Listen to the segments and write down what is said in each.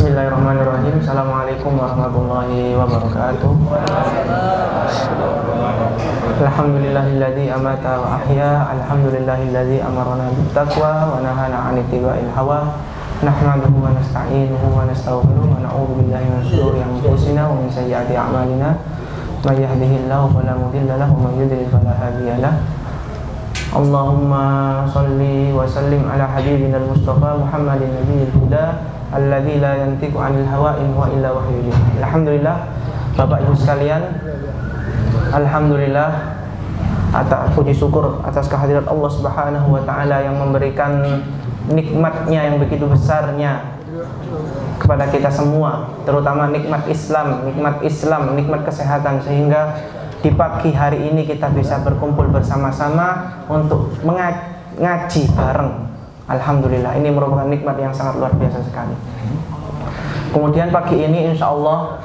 Bismillahirrahmanirrahim. Assalamualaikum warahmatullahi wabarakatuh. Alhamdulillahilladzi amata wa ahya. Alhamdulillahilladzi amarna bittaqwa wa nahana 'anil ittiba'il hawa. Nahmaduhu wa nasta'inuhu wa nastaghfiruh wa na'udzu billahi min shururi anfusina wa min sayyiati a'malina. May yahdihillahu fala mudilla lahu wa may yudlil fala hadiya lahu. Allahumma shalli wa sallim ala habibina al-Mustafa Muhammadin nabiyil huda alladzi la yantiqu 'anil hawa in huwa illa wahyun yuha. Alhamdulillah, Bapak Ibu sekalian, alhamdulillah atas puji syukur atas kehadirat Allah Subhanahu wa taala yang memberikan nikmatnya yang begitu besarnya kepada kita semua, terutama nikmat Islam, nikmat kesehatan, sehingga di pagi hari ini kita bisa berkumpul bersama-sama untuk ngaji bareng. Alhamdulillah, ini merupakan nikmat yang sangat luar biasa sekali. Kemudian pagi ini insya Allah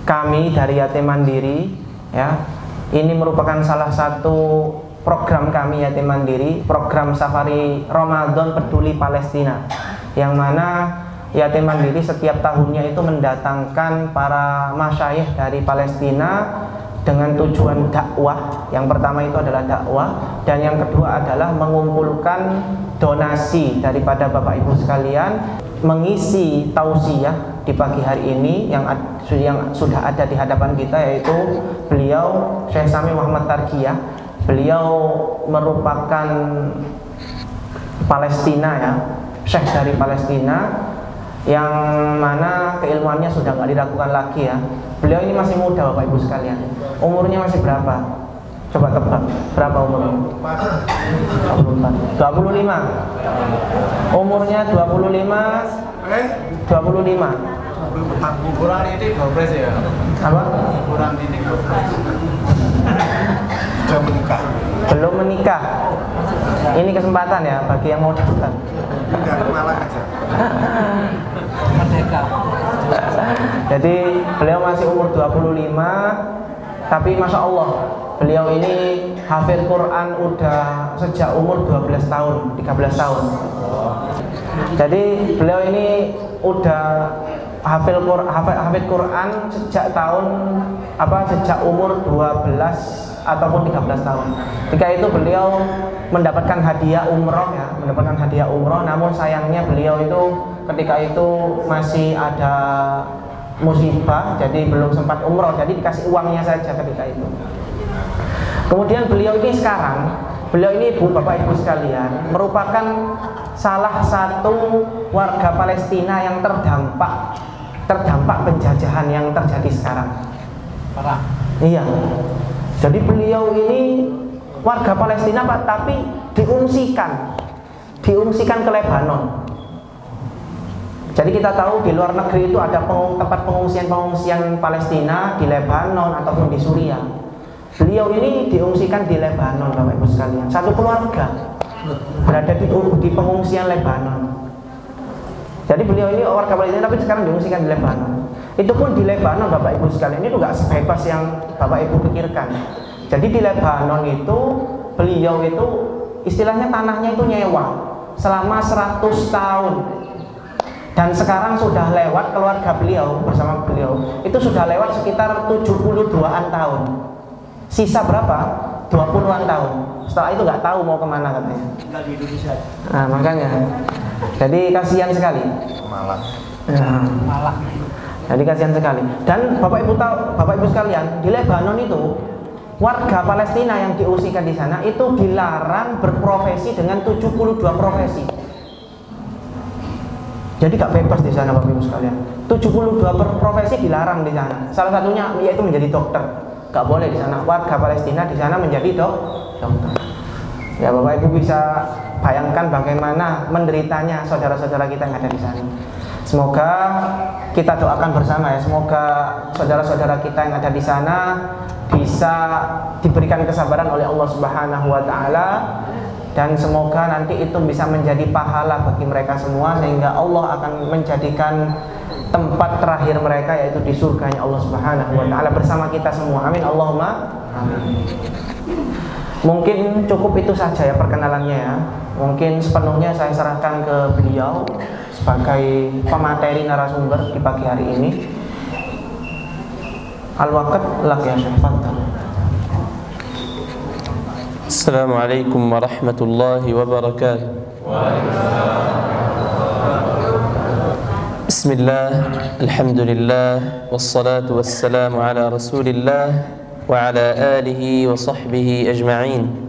kami dari Yatim Mandiri, ya, ini merupakan salah satu program kami Yatim Mandiri, program Safari Ramadan Peduli Palestina, yang mana Yatim Mandiri setiap tahunnya itu mendatangkan para masyayikh dari Palestina dengan tujuan dakwah. Yang pertama itu adalah dakwah, dan yang kedua adalah mengumpulkan donasi daripada Bapak Ibu sekalian, mengisi tausiah di pagi hari ini yang sudah ada di hadapan kita, yaitu beliau Syekh Sami Muhammad Tarkiyah. Beliau merupakan Palestina, ya, Syekh dari Palestina, yang mana keilmuannya sudah nggak diragukan lagi, ya. Beliau ini masih muda Bapak Ibu sekalian. Umurnya masih berapa? Coba tebak, berapa umurnya? 24. 25. Umurnya 25. 25. Kurang ini 12 ya? Apa? Kurang ini 12. Sudah menikah? Belum menikah. Ini kesempatan ya bagi yang mau daftar. Enggak, malah aja. Merdeka. Jadi beliau masih umur 25, tapi Masya Allah beliau ini hafid Quran udah sejak umur 12 tahun, 13 tahun. Jadi beliau ini udah hafid Quran sejak sejak umur 12 ataupun 13 tahun. Ketika itu beliau mendapatkan hadiah umroh, ya, namun sayangnya beliau itu ketika itu masih ada musibah, jadi belum sempat umroh, jadi dikasih uangnya saja ketika itu. Kemudian beliau ini Bapak Ibu sekalian merupakan salah satu warga Palestina yang terdampak penjajahan yang terjadi sekarang. Parah. Iya. Jadi beliau ini warga Palestina, Pak, tapi diungsikan ke Lebanon. Jadi kita tahu di luar negeri itu ada tempat pengungsian Palestina di Lebanon ataupun di Suriah. Beliau ini diungsikan di Lebanon, Bapak Ibu sekalian. Satu keluarga berada di pengungsian Lebanon. Jadi beliau ini warga Palestina tapi sekarang diungsikan di Lebanon. Itu pun di Lebanon, Bapak Ibu sekalian, ini juga sebebas yang Bapak Ibu pikirkan. Jadi di Lebanon itu beliau itu istilahnya tanahnya itu nyewa selama 100 tahun. Dan sekarang sudah lewat keluarga beliau bersama beliau itu sudah lewat sekitar 72-an tahun. Sisa berapa? 20-an tahun. Setelah itu nggak tahu mau kemana katanya. Tinggal di Indonesia. Nah, makanya. Jadi kasihan sekali. Malah. Malah. Jadi kasihan sekali. Dan Bapak Ibu sekalian, di Lebanon itu warga Palestina yang diungsikan di sana itu dilarang berprofesi dengan 72 profesi. Jadi gak bebas di sana Bapak Ibu sekalian. 72 profesi dilarang di sana. Salah satunya yaitu menjadi dokter. Gak boleh di sana. Warga Palestina di sana menjadi dokter. Ya, Bapak Ibu bisa bayangkan bagaimana menderitanya saudara-saudara kita yang ada di sana. Semoga kita doakan bersama, ya. Semoga saudara-saudara kita yang ada di sana bisa diberikan kesabaran oleh Allah Subhanahu wa taala, dan semoga nanti itu bisa menjadi pahala bagi mereka semua, sehingga Allah akan menjadikan tempat terakhir mereka yaitu di surganya Allah Subhanahu wa taala bersama kita semua. Amin Allahumma amin. Mungkin cukup itu saja ya perkenalannya, ya. Mungkin sepenuhnya saya serahkan ke beliau. sebagai pemateri narasumber di pagi hari ini. Al-waqt lak ya Syekh, fadhal. Assalamualaikum warahmatullahi wabarakatuh. Bismillah, alhamdulillah, wassalatu wassalamu ala rasulillah wa ala alihi wa sahbihi ajma'in.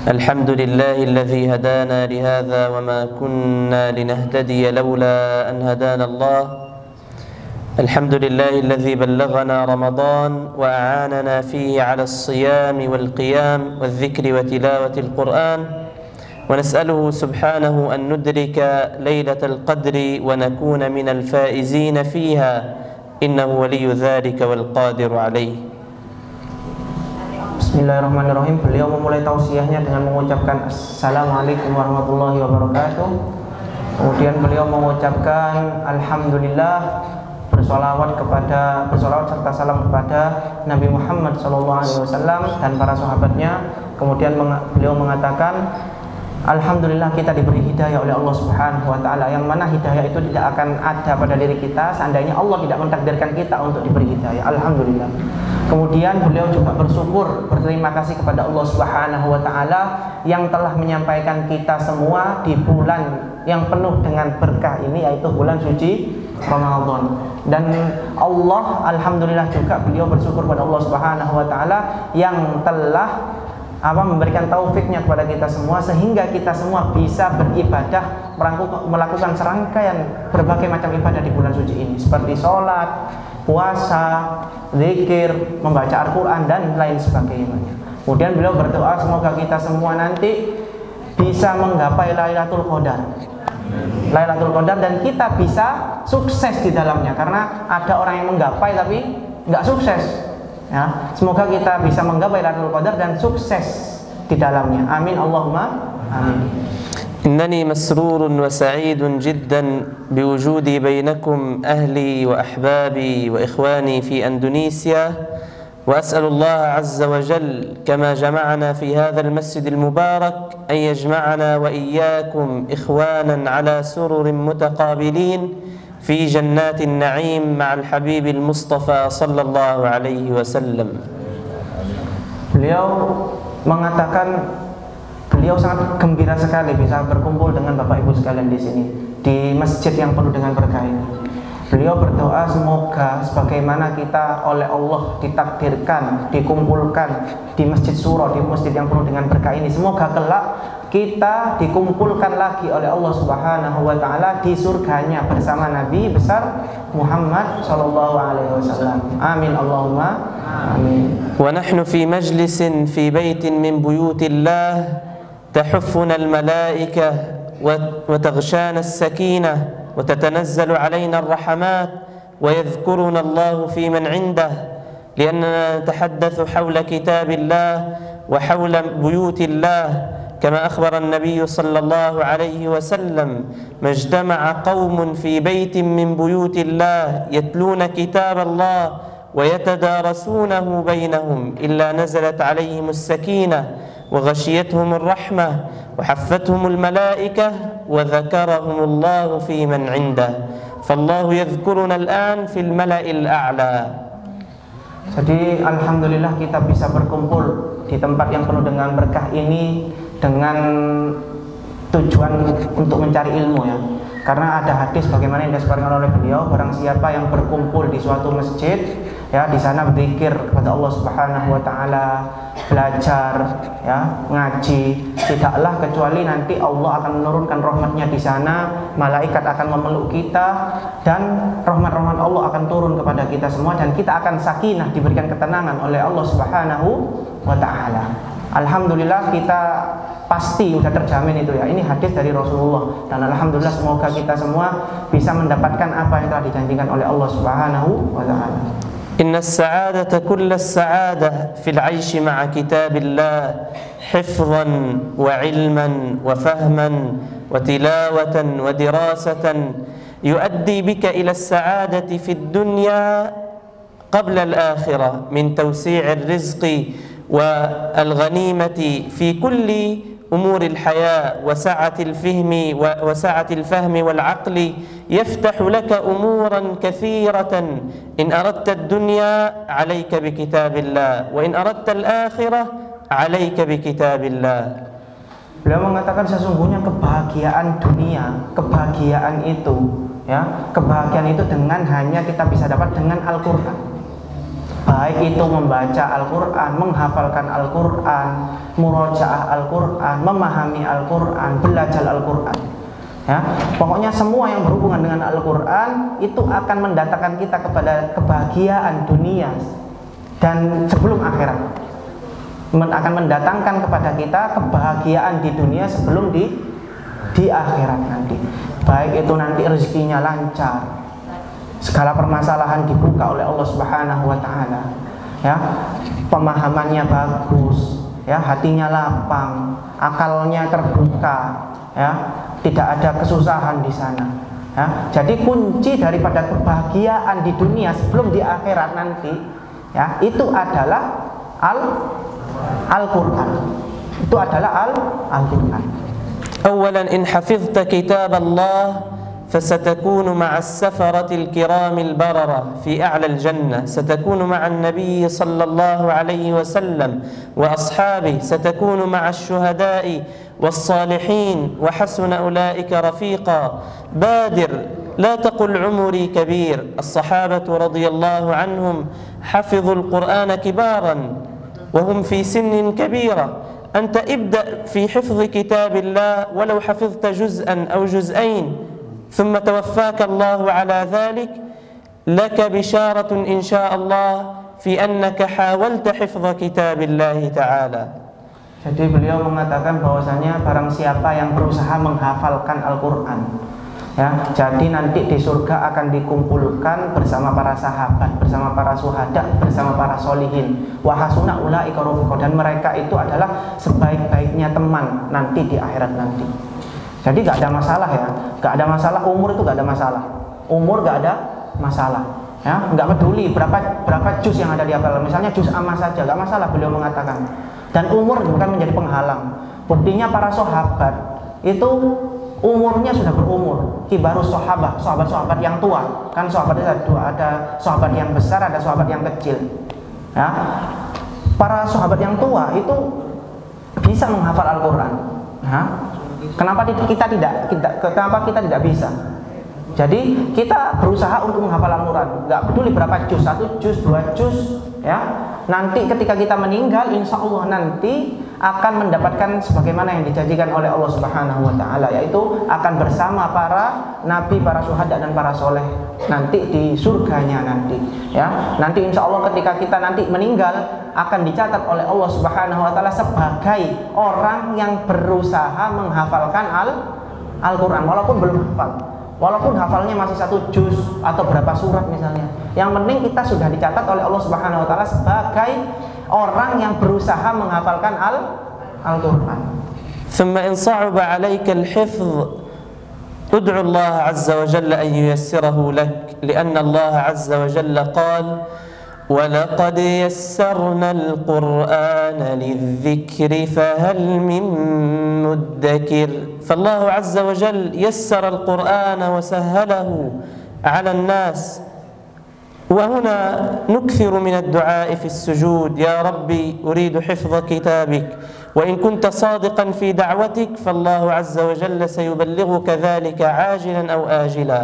Alhamdulillahi alladhi hadana lihadha wa ma kunna linahtadiya lawla an hadana Allah. Alhamdulillahi alladhi ballaghana Ramadan wa a'anana fihi ala as-siyam wal qiyam wal dhikri wa tilawati al-Qur'an. ونسأله سبحانه أن ندرك ليلة القدر ونكون من الفائزين فيها إنه ولي ذلك والقادر عليه. Bismillahirrahmanirrahim. Beliau memulai tausiahnya dengan mengucapkan Assalamualaikum warahmatullahi wabarakatuh. Kemudian beliau mengucapkan Alhamdulillah, bersolawat serta salam kepada Nabi Muhammad SAW dan para sahabatnya. Kemudian beliau mengatakan, Alhamdulillah kita diberi hidayah oleh Allah Subhanahu wa ta'ala, yang mana hidayah itu tidak akan ada pada diri kita seandainya Allah tidak mentakdirkan kita untuk diberi hidayah. Alhamdulillah. Kemudian beliau juga berterima kasih kepada Allah Subhanahu wa ta'ala yang telah menyampaikan kita semua di bulan yang penuh dengan berkah ini, yaitu bulan suci Ramadan. Dan Allah, alhamdulillah juga beliau bersyukur kepada Allah Subhanahu wa ta'ala yang telah memberikan taufiknya kepada kita semua sehingga kita semua bisa beribadah, melakukan serangkaian berbagai macam ibadah di bulan suci ini, seperti sholat, puasa, zikir, membaca Al-Quran dan lain sebagainya. Kemudian beliau berdoa semoga kita semua nanti bisa menggapai Lailatul Qadar dan kita bisa sukses di dalamnya, karena ada orang yang menggapai tapi nggak sukses. Ya, semoga kita bisa menggapai Lailatul Qadar dan sukses di dalamnya. Amin Allahumma amin. إنني مسرور وسعيد جدا بوجودي بينكم أهلي وأحبابي وإخواني في أندونيسيا، وأسأل الله عز وجل كما جمعنا في هذا المسجد المبارك أن يجمعنا وإياكم إخوانا على سرر متقابلين في جنات النعيم مع الحبيب المصطفى صلى الله عليه وسلم. Beliau mengatakan beliau sangat gembira sekali bisa berkumpul dengan Bapak Ibu sekalian di sini di masjid yang penuh dengan berkah ini. Beliau berdoa semoga sebagaimana kita oleh Allah ditakdirkan dikumpulkan di Masjid Suro, di masjid yang penuh dengan berkah ini, semoga kelak kita dikumpulkan lagi oleh Allah Subhanahu wa ta'ala di surganya bersama Nabi besar Muhammad sallallahu alaihi wasallam. Amin Allahumma amin. Wa nahnu fi majlisin fi baitin min buyutillah tahuffuna al-malaikah wa taghshana as-sakinah وتتنزل علينا الرحمات ويذكرنا الله في من عنده لأننا نتحدث حول كتاب الله وحول بيوت الله كما أخبر النبي صلى الله عليه وسلم ما اجتمع قوم في بيت من بيوت الله يتلون كتاب الله ويتدارسونه بينهم إلا نزلت عليهم السكينة وغشيتهم الرحمة وحفتهم الملائكة وذكرهم الله في من عنده فالله يذكرنا الآن في الملأ الأعلى. Jadi alhamdulillah kita bisa berkumpul di tempat yang penuh dengan berkah ini dengan tujuan untuk mencari ilmu, ya. Karena ada hadis bagaimana yang disebutkan oleh beliau, barang siapa yang berkumpul di suatu masjid, ya, di sana berzikir kepada Allah Subhanahu wa ta'ala, belajar, ya, ngaji, tidaklah kecuali nanti Allah akan menurunkan rahmatnya di sana, malaikat akan memeluk kita dan rahmat-rahmat Allah akan turun kepada kita semua dan kita akan sakinah, diberikan ketenangan oleh Allah Subhanahu wa ta'ala. Alhamdulillah kita pasti sudah terjamin itu, ya. Ini hadis dari Rasulullah dan alhamdulillah semoga kita semua bisa mendapatkan apa yang telah dijanjikan oleh Allah Subhanahu wa ta'ala. إن السعادة كل السعادة في العيش مع كتاب الله حفظا وعلما وفهما وتلاوة ودراسة يؤدي بك إلى السعادة في الدنيا قبل الآخرة من توسيع الرزق والغنيمة في كل أمور الحياة وسعة الفهم والعقل يفتح لك أمورا كثيرة. إن أردت الدنيا عليك بكتاب الله، وإن أردت الآخرة عليك بكتاب الله. Beliau mengatakan sesungguhnya kebahagiaan dunia, kebahagiaan itu dengan hanya kita bisa dapat dengan Al-Quran. Baik itu membaca Al-Quran, menghafalkan Al-Quran, murojaah Al-Quran, memahami Al-Quran, belajar Al-Quran. Ya, pokoknya semua yang berhubungan dengan Al-Quran itu akan mendatangkan kita kepada kebahagiaan dunia dan sebelum akhirat. Akan mendatangkan kepada kita kebahagiaan di dunia sebelum di akhirat nanti. Baik itu nanti rezekinya lancar, segala permasalahan dibuka oleh Allah Subhanahu wa taala. Ya, pemahamannya bagus, ya, hatinya lapang, akalnya terbuka, ya, tidak ada kesusahan di sana. Ya, jadi kunci daripada kebahagiaan di dunia sebelum di akhirat nanti, ya, itu adalah Al-Quran. Itu adalah Al-Quran. أولا إن حفظت كتاب الله فستكون مع السفرة الكرام البررة في أعلى الجنة، ستكون مع النبي صلى الله عليه وسلم وأصحابه، ستكون مع الشهداء والصالحين وحسن أولئك رفيقا. بادر، لا تقل عمري كبير. الصحابة رضي الله عنهم حفظوا القرآن كبارا وهم في سن كبيرة. أنت ابدأ في حفظ كتاب الله ولو حفظت جزءا أو جزئين ثم توفاك الله على ذلك، لك بشارة إن شاء الله في أنك حاولت حفظ كتاب الله تعالى. Jadi beliau mengatakan bahwasanya barang siapa yang berusaha menghafalkan Al-Quran, ya, jadi nanti di surga akan dikumpulkan bersama para sahabat, bersama para syuhada, bersama para solihin. Wa hasuna ulaika rafiqa, dan mereka itu adalah sebaik-baiknya teman nanti di akhirat nanti. Jadi gak ada masalah, ya, gak ada masalah. Umur itu gak ada masalah. Umur gak ada masalah, ya, gak peduli berapa juz yang ada di hafal. Misalnya juz amma saja gak masalah, beliau mengatakan. Dan umur bukan menjadi penghalang. Buktinya para sahabat itu umurnya sudah berumur. Kibarus sahabat, sahabat-sahabat yang tua. Kan sahabat itu ada dua, ada sahabat yang besar, ada sahabat yang kecil. Ya. Para sahabat yang tua itu bisa menghafal Al-Quran. Nah, kenapa kita tidak bisa? Jadi kita berusaha untuk menghafal Al-Quran. Gak peduli berapa juz, 1 juz, 2 juz, ya. Nanti ketika kita meninggal, insya Allah nanti akan mendapatkan sebagaimana yang dijanjikan oleh Allah Subhanahu wa taala, yaitu akan bersama para nabi, para syuhada dan para soleh nanti di surganya nanti, ya. Nanti insya Allah ketika kita nanti meninggal akan dicatat oleh Allah Subhanahu wa taala sebagai orang yang berusaha menghafalkan Al-Quran walaupun belum hafal. Walaupun hafalnya masih 1 juz atau berapa surat misalnya, yang penting kita sudah dicatat oleh Allah Subhanahu wa taala sebagai orang yang berusaha menghafalkan Al-Quran. ثم إن صعب عليك الحفظ ادع الله عز وجل أن ييسره لك، لأن الله عز وجل قال ولقد يسرنا القرآن للذكر فهل من مدكر. فالله عز وجل يسر القرآن وسهله على الناس. وهنا نكثر من الدعاء في السجود: يا ربي أريد حفظ كتابك. وإن كنت صادقا في دعوتك فالله عز وجل سيبلغك ذلك عاجلا أو آجلا.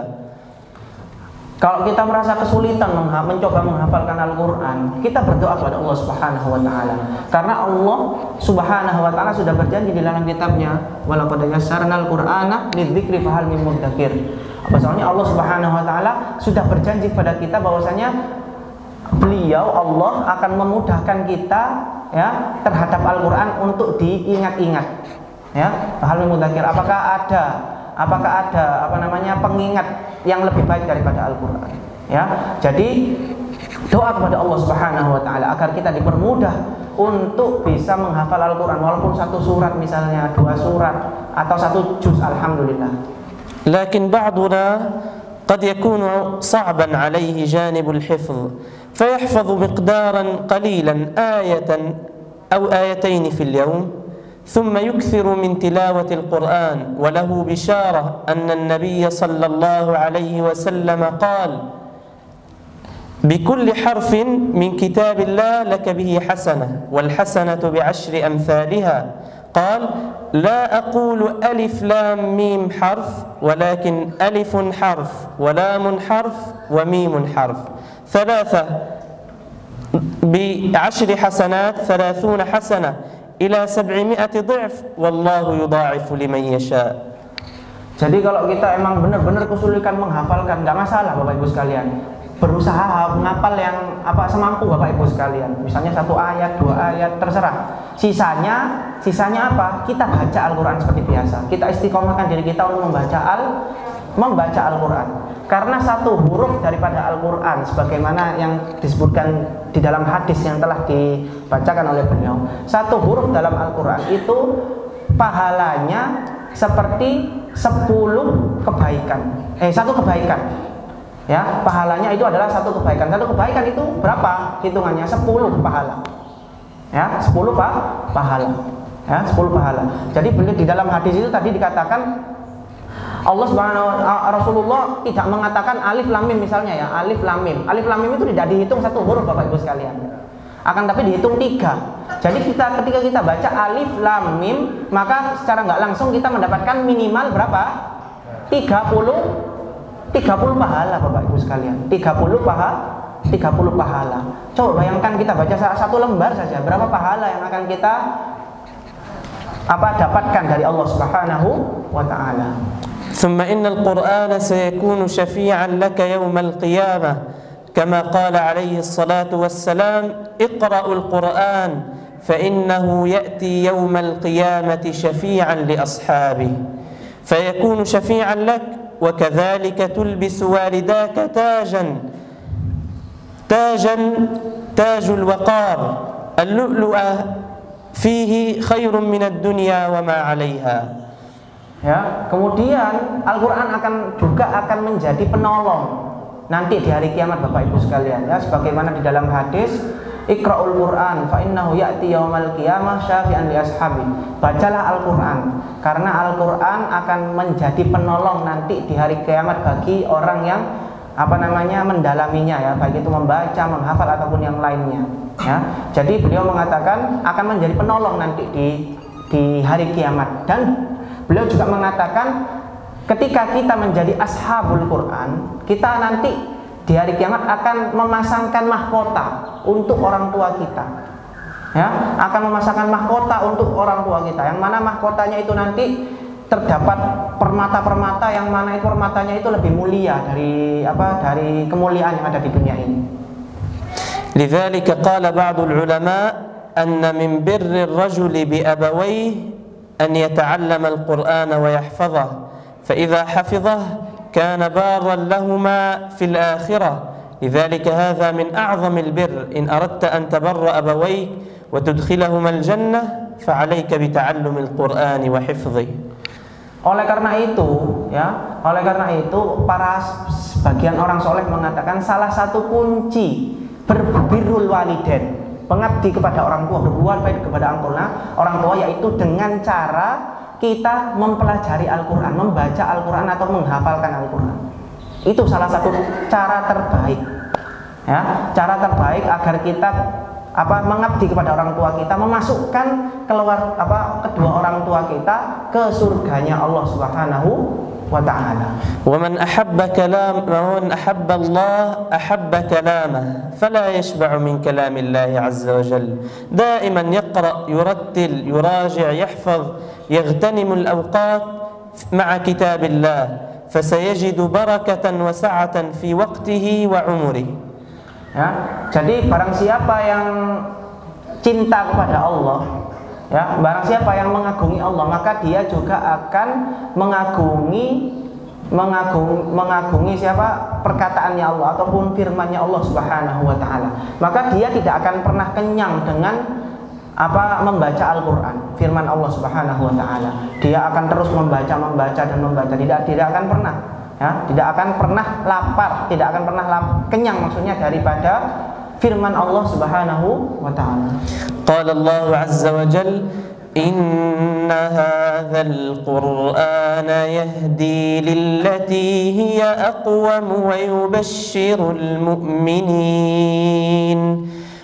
Kalau kita merasa kesulitan mencoba menghafalkan Al-Quran, kita berdoa kepada Allah Subhanahu wa taala. Karena Allah Subhanahu wa taala sudah berjanji di dalam kitabnya, walaqad yassarnal Qur'ana lidzikri fahal mim mudzakir. Maksudnya Allah Subhanahu wa taala sudah berjanji kepada kita bahwasanya beliau Allah akan memudahkan kita, ya, terhadap Al-Quran untuk diingat-ingat, ya. Fahal mim mudzakir, apakah ada pengingat yang lebih baik daripada Al-Quran, ya. Jadi doa kepada Allah Subhanahu wa taala agar kita dipermudah untuk bisa menghafal Al-Quran walaupun 1 surat misalnya, 2 surat atau 1 juz, alhamdulillah. لكن بعضنا قد يكون صعبا عليه جانب الحفظ فيحفظ مقدارا قليلا، آية أو آيتين في اليوم، ثم يكثر من تلاوة القرآن، وله بشارة أن النبي صلى الله عليه وسلم قال: بكل حرف من كتاب الله لك به حسنة، والحسنة بعشر أمثالها. قال: لا أقول ألف لام ميم حرف، ولكن ألف حرف ولام حرف وميم حرف، ثلاثة بعشر حسنات 30 حسنة إلى 700 ضعف، والله يضاعف لمن يشاء. Jadi kalau kita emang benar-benar kesulitan menghafalkan, nggak masalah Bapak Ibu sekalian. Berusaha menghafal yang semampu Bapak Ibu sekalian. Misalnya 1 ayat, 2 ayat, terserah. Sisanya apa? Kita baca Al-Quran seperti biasa. Kita istiqomahkan diri kita untuk membaca Al-Quran. Karena 1 huruf daripada Al-Quran, sebagaimana yang disebutkan di dalam hadis yang telah dibacakan oleh beliau, 1 huruf dalam Al-Quran itu pahalanya seperti 10 kebaikan. 1 kebaikan. Ya, pahalanya itu adalah 1 kebaikan. 1 kebaikan itu berapa? Hitungannya 10 pahala. Ya, 10 pahala. Ya, 10 pahala. Jadi beliau di dalam hadis itu tadi dikatakan Allah Subhanahu Rasulullah tidak mengatakan alif lam mim misalnya ya, alif lam mim. Alif lam mim itu tidak dihitung 1 huruf Bapak Ibu sekalian. Akan tapi dihitung 3. Jadi ketika kita baca alif lam mim, maka secara nggak langsung kita mendapatkan minimal berapa? 30 pahala Bapak Ibu sekalian. 30 pahala. Coba bayangkan kita baca 1 lembar saja, berapa pahala yang akan kita dapatkan dari Allah Subhanahu wa taala. ثم إن القرآن سيكون شفيعا لك يوم القيامة، كما قال عليه الصلاة والسلام: اقرأوا القرآن فإنه يأتي يوم القيامة شفيعا لأصحابه، فيكون شفيعا لك. وكذلك تلبس والداك تاج الوقار، اللؤلؤة فيه خير من الدنيا وما عليها. Ya, kemudian Al-Quran akan menjadi penolong nanti di hari kiamat Bapak Ibu sekalian, ya, sebagaimana di dalam hadis, Iqra'ul Quran fa innahu ya'ti yaumal qiyamah syafi'an li ashabi. Bacalah Al-Quran karena Al-Quran akan menjadi penolong nanti di hari kiamat bagi orang yang mendalaminya, ya, baik itu membaca, menghafal ataupun yang lainnya, ya. Jadi beliau mengatakan akan menjadi penolong nanti di hari kiamat. Dan beliau juga mengatakan ketika kita menjadi ashabul Quran, kita nanti di hari kiamat akan memasangkan mahkota untuk orang tua kita, ya, akan memasangkan mahkota untuk orang tua kita, yang mana mahkotanya itu nanti terdapat permata-permata, yang mana itu permatanya itu lebih mulia dari kemuliaan yang ada di dunia ini. لذلك قال بعض العلماء أن من بر الرجل بأبويه أن يتعلم القرآن ويحفظه، فإذا حفظه كان بارا لهما في الآخرة. لذلك هذا من أعظم البر. إن أردت أن تبر أبويك وتدخلهما الجنة فعليك بتعلم القرآن وحفظه. Oleh karena itu para sebagian orang soleh mengatakan salah satu kunci berbirrul walidain, pengabdi kepada orang tua, berbuat baik kepada orang tua, yaitu dengan cara kita mempelajari Al-Quran, membaca Al-Quran atau menghafalkan Al-Quran. Itu salah satu cara terbaik, ya, cara terbaik agar kita mengabdi kepada orang tua kita, memasukkan kedua orang tua kita ke surganya Allah Subhanahu wa ta'ala. ومن أحب الله أحب كلامه فلا يشبع من كلام الله عز وجل. دائما يقرأ، يرتل، يراجع، يحفظ، يغتنم الأوقات مع كتاب الله، فسيجد بركة وسعة في وقته وعمره. Ya, jadi barang siapa yang cinta kepada Allah, ya, barang siapa yang mengagumi Allah, maka dia juga akan mengagumi siapa perkataannya Allah ataupun firman-Nya Allah Subhanahu wa taala. Maka dia tidak akan pernah kenyang dengan membaca Al-Quran, firman Allah Subhanahu wa taala. Dia akan terus membaca dan membaca, tidak akan pernah, ya, tidak akan pernah lapar, tidak akan pernah kenyang, maksudnya daripada firman Allah Subhanahu wa taala. Qala Allah azza wa jalla: إن هذا القرآن يهدي للتي هي أقوم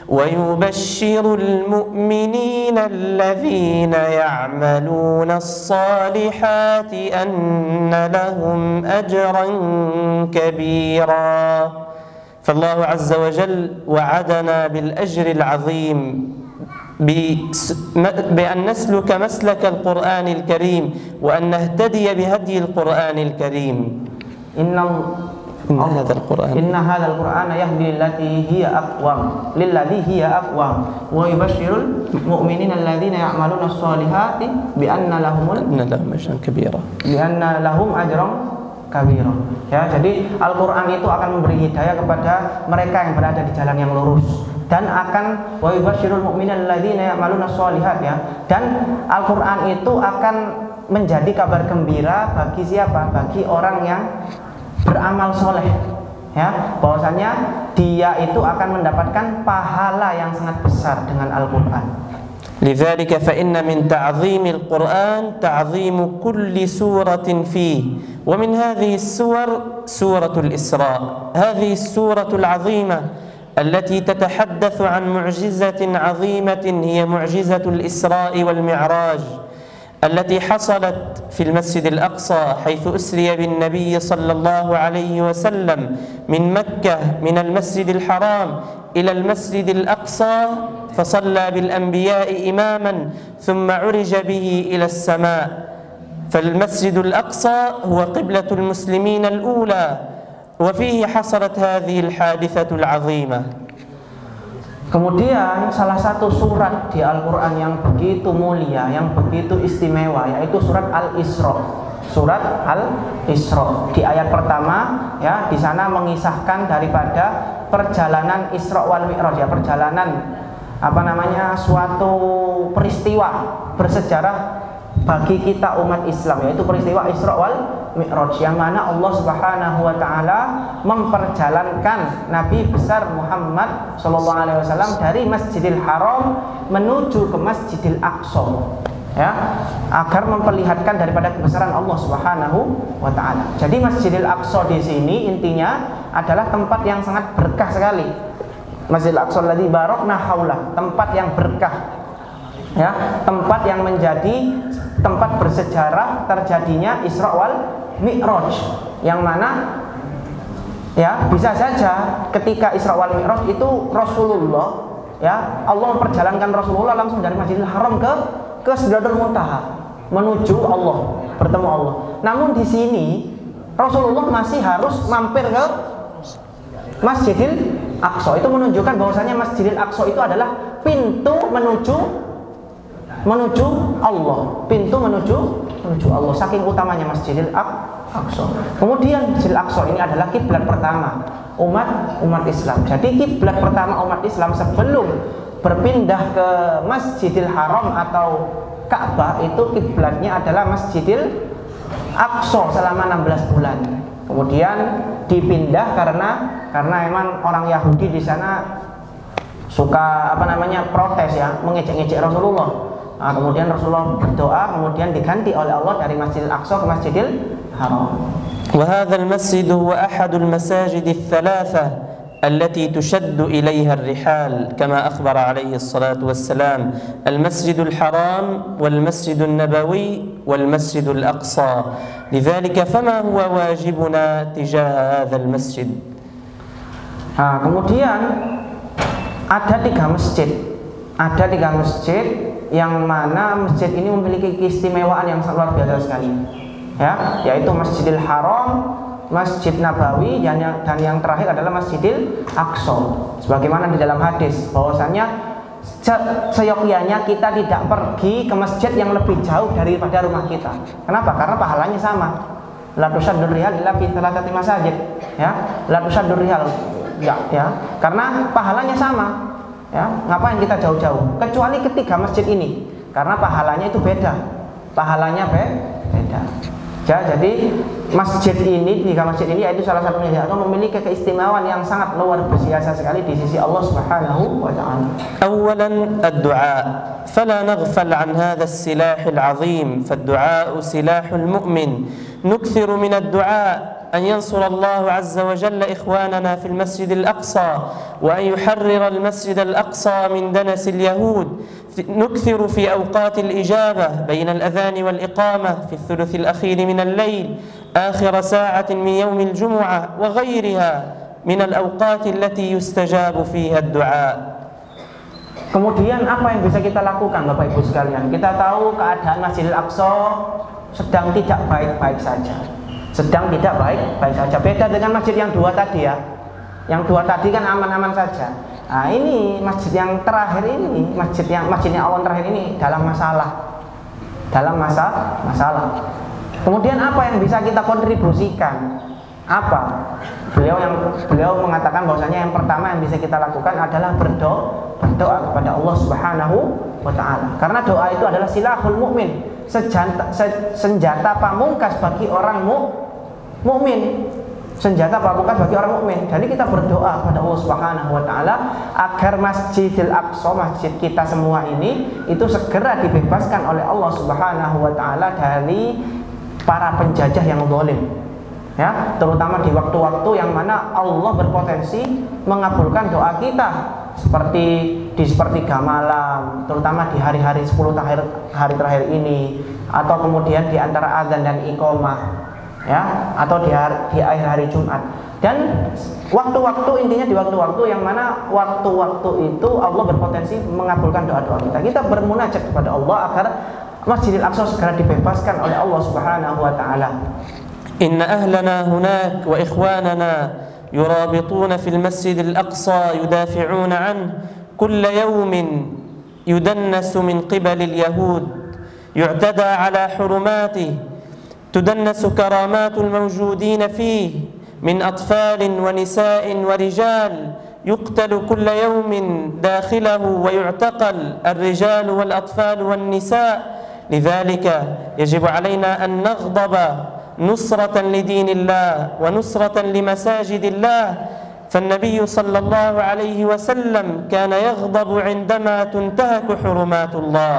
ويبشر المؤمنين الذين يعملون الصالحات أن لهم أجرا كبيرا. فالله عز وجل وعدنا بالأجر العظيم بأن نسلك مسلك القرآن الكريم وأن نهتدي بهدي القرآن الكريم. إن هذا القرآن يهدي للذي هي أقوم ويبشر المؤمنين الذين يعملون الصالحات بأن لهم أجرا كبيرا. Ya, jadi Al-Quran itu akan memberi hidayah kepada mereka yang berada di jalan yang lurus, dan akan wa yubasyirul mu'minina alladzina ya'maluna sholihat, ya. Dan Al-Quran itu akan menjadi kabar gembira bagi siapa? Bagi orang yang beramal soleh, ya, bahwasanya dia itu akan mendapatkan pahala yang sangat besar dengan Al-Quran. لذلك فإن من تعظيم القرآن تعظيم كل سورة فيه، ومن هذه السور سورة الإسراء، هذه السورة العظيمة التي تتحدث عن معجزة عظيمة هي معجزة الإسراء والمعراج التي حصلت في المسجد الأقصى حيث أسري بالنبي صلى الله عليه وسلم من مكة من المسجد الحرام إلى المسجد الأقصى فصلى بالأنبياء إماما ثم عرج به إلى السماء. فالمسجد الأقصى هو قبلة المسلمين الأولى وفيه حصلت هذه الحادثة العظيمة. Kemudian salah satu surat di Al-Quran yang begitu mulia, yang begitu istimewa, yaitu surat Al-Isra. Surat Al-Isra di ayat pertama, ya, di sana mengisahkan daripada perjalanan Isra wal Mi'raj, ya, perjalanan suatu peristiwa bersejarah bagi kita umat Islam, yaitu peristiwa Isra wal Mi'raj, yang mana Allah Subhanahu wa taala memperjalankan Nabi besar Muhammad sallallahu alaihi wasallam dari Masjidil Haram menuju ke Masjidil Aqsa, ya, agar memperlihatkan daripada kebesaran Allah Subhanahu wa taala. Jadi Masjidil Aqsa di sini intinya adalah tempat yang sangat berkah sekali. Masjidil Aqsa alladzi barakna haulah, tempat yang berkah, ya, tempat yang menjadi tempat bersejarah terjadinya Isra wal Mi'raj, yang mana, ya, bisa saja ketika Isra wal Mi'raj itu Rasulullah, ya, Allah memperjalankan Rasulullah langsung dari Masjidil Haram ke Sidratul Muntaha menuju Allah, bertemu Allah. Namun di sini Rasulullah masih harus mampir ke Masjidil Aqsa. Itu menunjukkan bahwasanya Masjidil Aqsa itu adalah pintu menuju Allah, pintu menuju Allah. Saking utamanya Masjidil Aqsa. Kemudian Masjidil Aqsa ini adalah kiblat pertama umat Islam. Jadi kiblat pertama umat Islam sebelum berpindah ke Masjidil Haram atau Ka'bah itu kiblatnya adalah Masjidil Aqsa selama 16 bulan. Kemudian dipindah karena memang orang Yahudi di sana suka protes, ya, mengejek-ngejek Rasulullah. Nah, kemudian Rasulullah berdoa, kemudian diganti oleh Allah dari Masjidil Aqsa ke Masjidil Haram. وهذا المسجد هو أحد المساجد الثلاثة التي تشد إليها الرحال كما أخبر عليه الصلاة والسلام: المسجد الحرام والمسجد النبوي والمسجد الأقصى. لذلك فما هو واجبنا تجاه هذا المسجد؟ Nah, kemudian ada tiga masjid yang mana masjid ini memiliki keistimewaan yang sangat luar biasa sekali, ya, yaitu Masjidil Haram, Masjid Nabawi, dan yang terakhir adalah Masjidil Aqsa. Sebagaimana di dalam hadis bahwasanya seyogyanya kita tidak pergi ke masjid yang lebih jauh daripada rumah kita. Kenapa? Karena pahalanya sama. La tusaddur rihal illa fi thalathati masajid, ya. La tusaddur rihal, ya, karena pahalanya sama. Ya, ngapain kita jauh-jauh? Kecuali ketiga masjid ini, karena pahalanya itu beda. Pahalanya beda. Ya, jadi masjid ini, tiga masjid ini yaitu salah satunya atau memiliki keistimewaan yang sangat luar biasa sekali di sisi Allah Subhanahu wa taala. أولا الدعاء فلا نغفل عن هذا السلاح العظيم فالدعاء سلاح المؤمن نكثر من الدعاء أن ينصر الله عز وجل إخواننا في المسجد الأقصى وأن يحرر المسجد الأقصى من دنس اليهود نكثر في أوقات الإجابة بين الأذان والإقامة في الثلث الأخير من الليل آخر ساعة من يوم الجمعة وغيرها من الأوقات التي يستجاب فيها الدعاء. Kemudian apa yang bisa kita lakukan Bapak Ibu sekalian? Kita tahu keadaan Masjidil Aqsa sedang tidak baik-baik saja. Sedang tidak baik-baik saja. Beda dengan masjid yang dua tadi ya. Yang dua tadi kan aman-aman saja. Nah, ini masjid yang terakhir ini, masjidnya awan terakhir ini dalam masalah. Dalam masalah. Kemudian apa yang bisa kita kontribusikan? Apa? Beliau mengatakan bahwasanya yang pertama yang bisa kita lakukan adalah berdoa kepada Allah Subhanahu wa taala. Karena doa itu adalah silahul mukmin, senjata pamungkas bagi orang mukmin. Senjata pamungkas bagi orang mukmin. Jadi kita berdoa kepada Allah Subhanahu wa taala agar Masjidil Aqsa, masjid kita semua ini itu segera dibebaskan oleh Allah Subhanahu wa taala dari para penjajah yang zalim. Ya, terutama di waktu-waktu yang mana Allah berpotensi mengabulkan doa kita seperti di sepertiga malam, terutama di hari-hari 10 hari terakhir ini, atau kemudian di antara azan dan iqamah, ya, atau di akhir hari Jumat. Dan waktu-waktu intinya di waktu-waktu yang mana waktu-waktu itu Allah berpotensi mengabulkan doa-doa kita. Kita bermunajat kepada Allah agar Masjidil Aqsa segera dibebaskan oleh Allah Subhanahu wa taala. إن أهلنا هناك وإخواننا يرابطون في المسجد الأقصى يدافعون عنه كل يوم يدنس من قبل اليهود يعتدى على حرماته تدنس كرامات الموجودين فيه من أطفال ونساء ورجال يقتل كل يوم داخله ويعتقل الرجال والأطفال والنساء لذلك يجب علينا أن نغضب نصرة لدين الله ونصرة لمساجد الله فالنبي صلى الله عليه وسلم كان يغضب عندما تنتهك حرمات الله.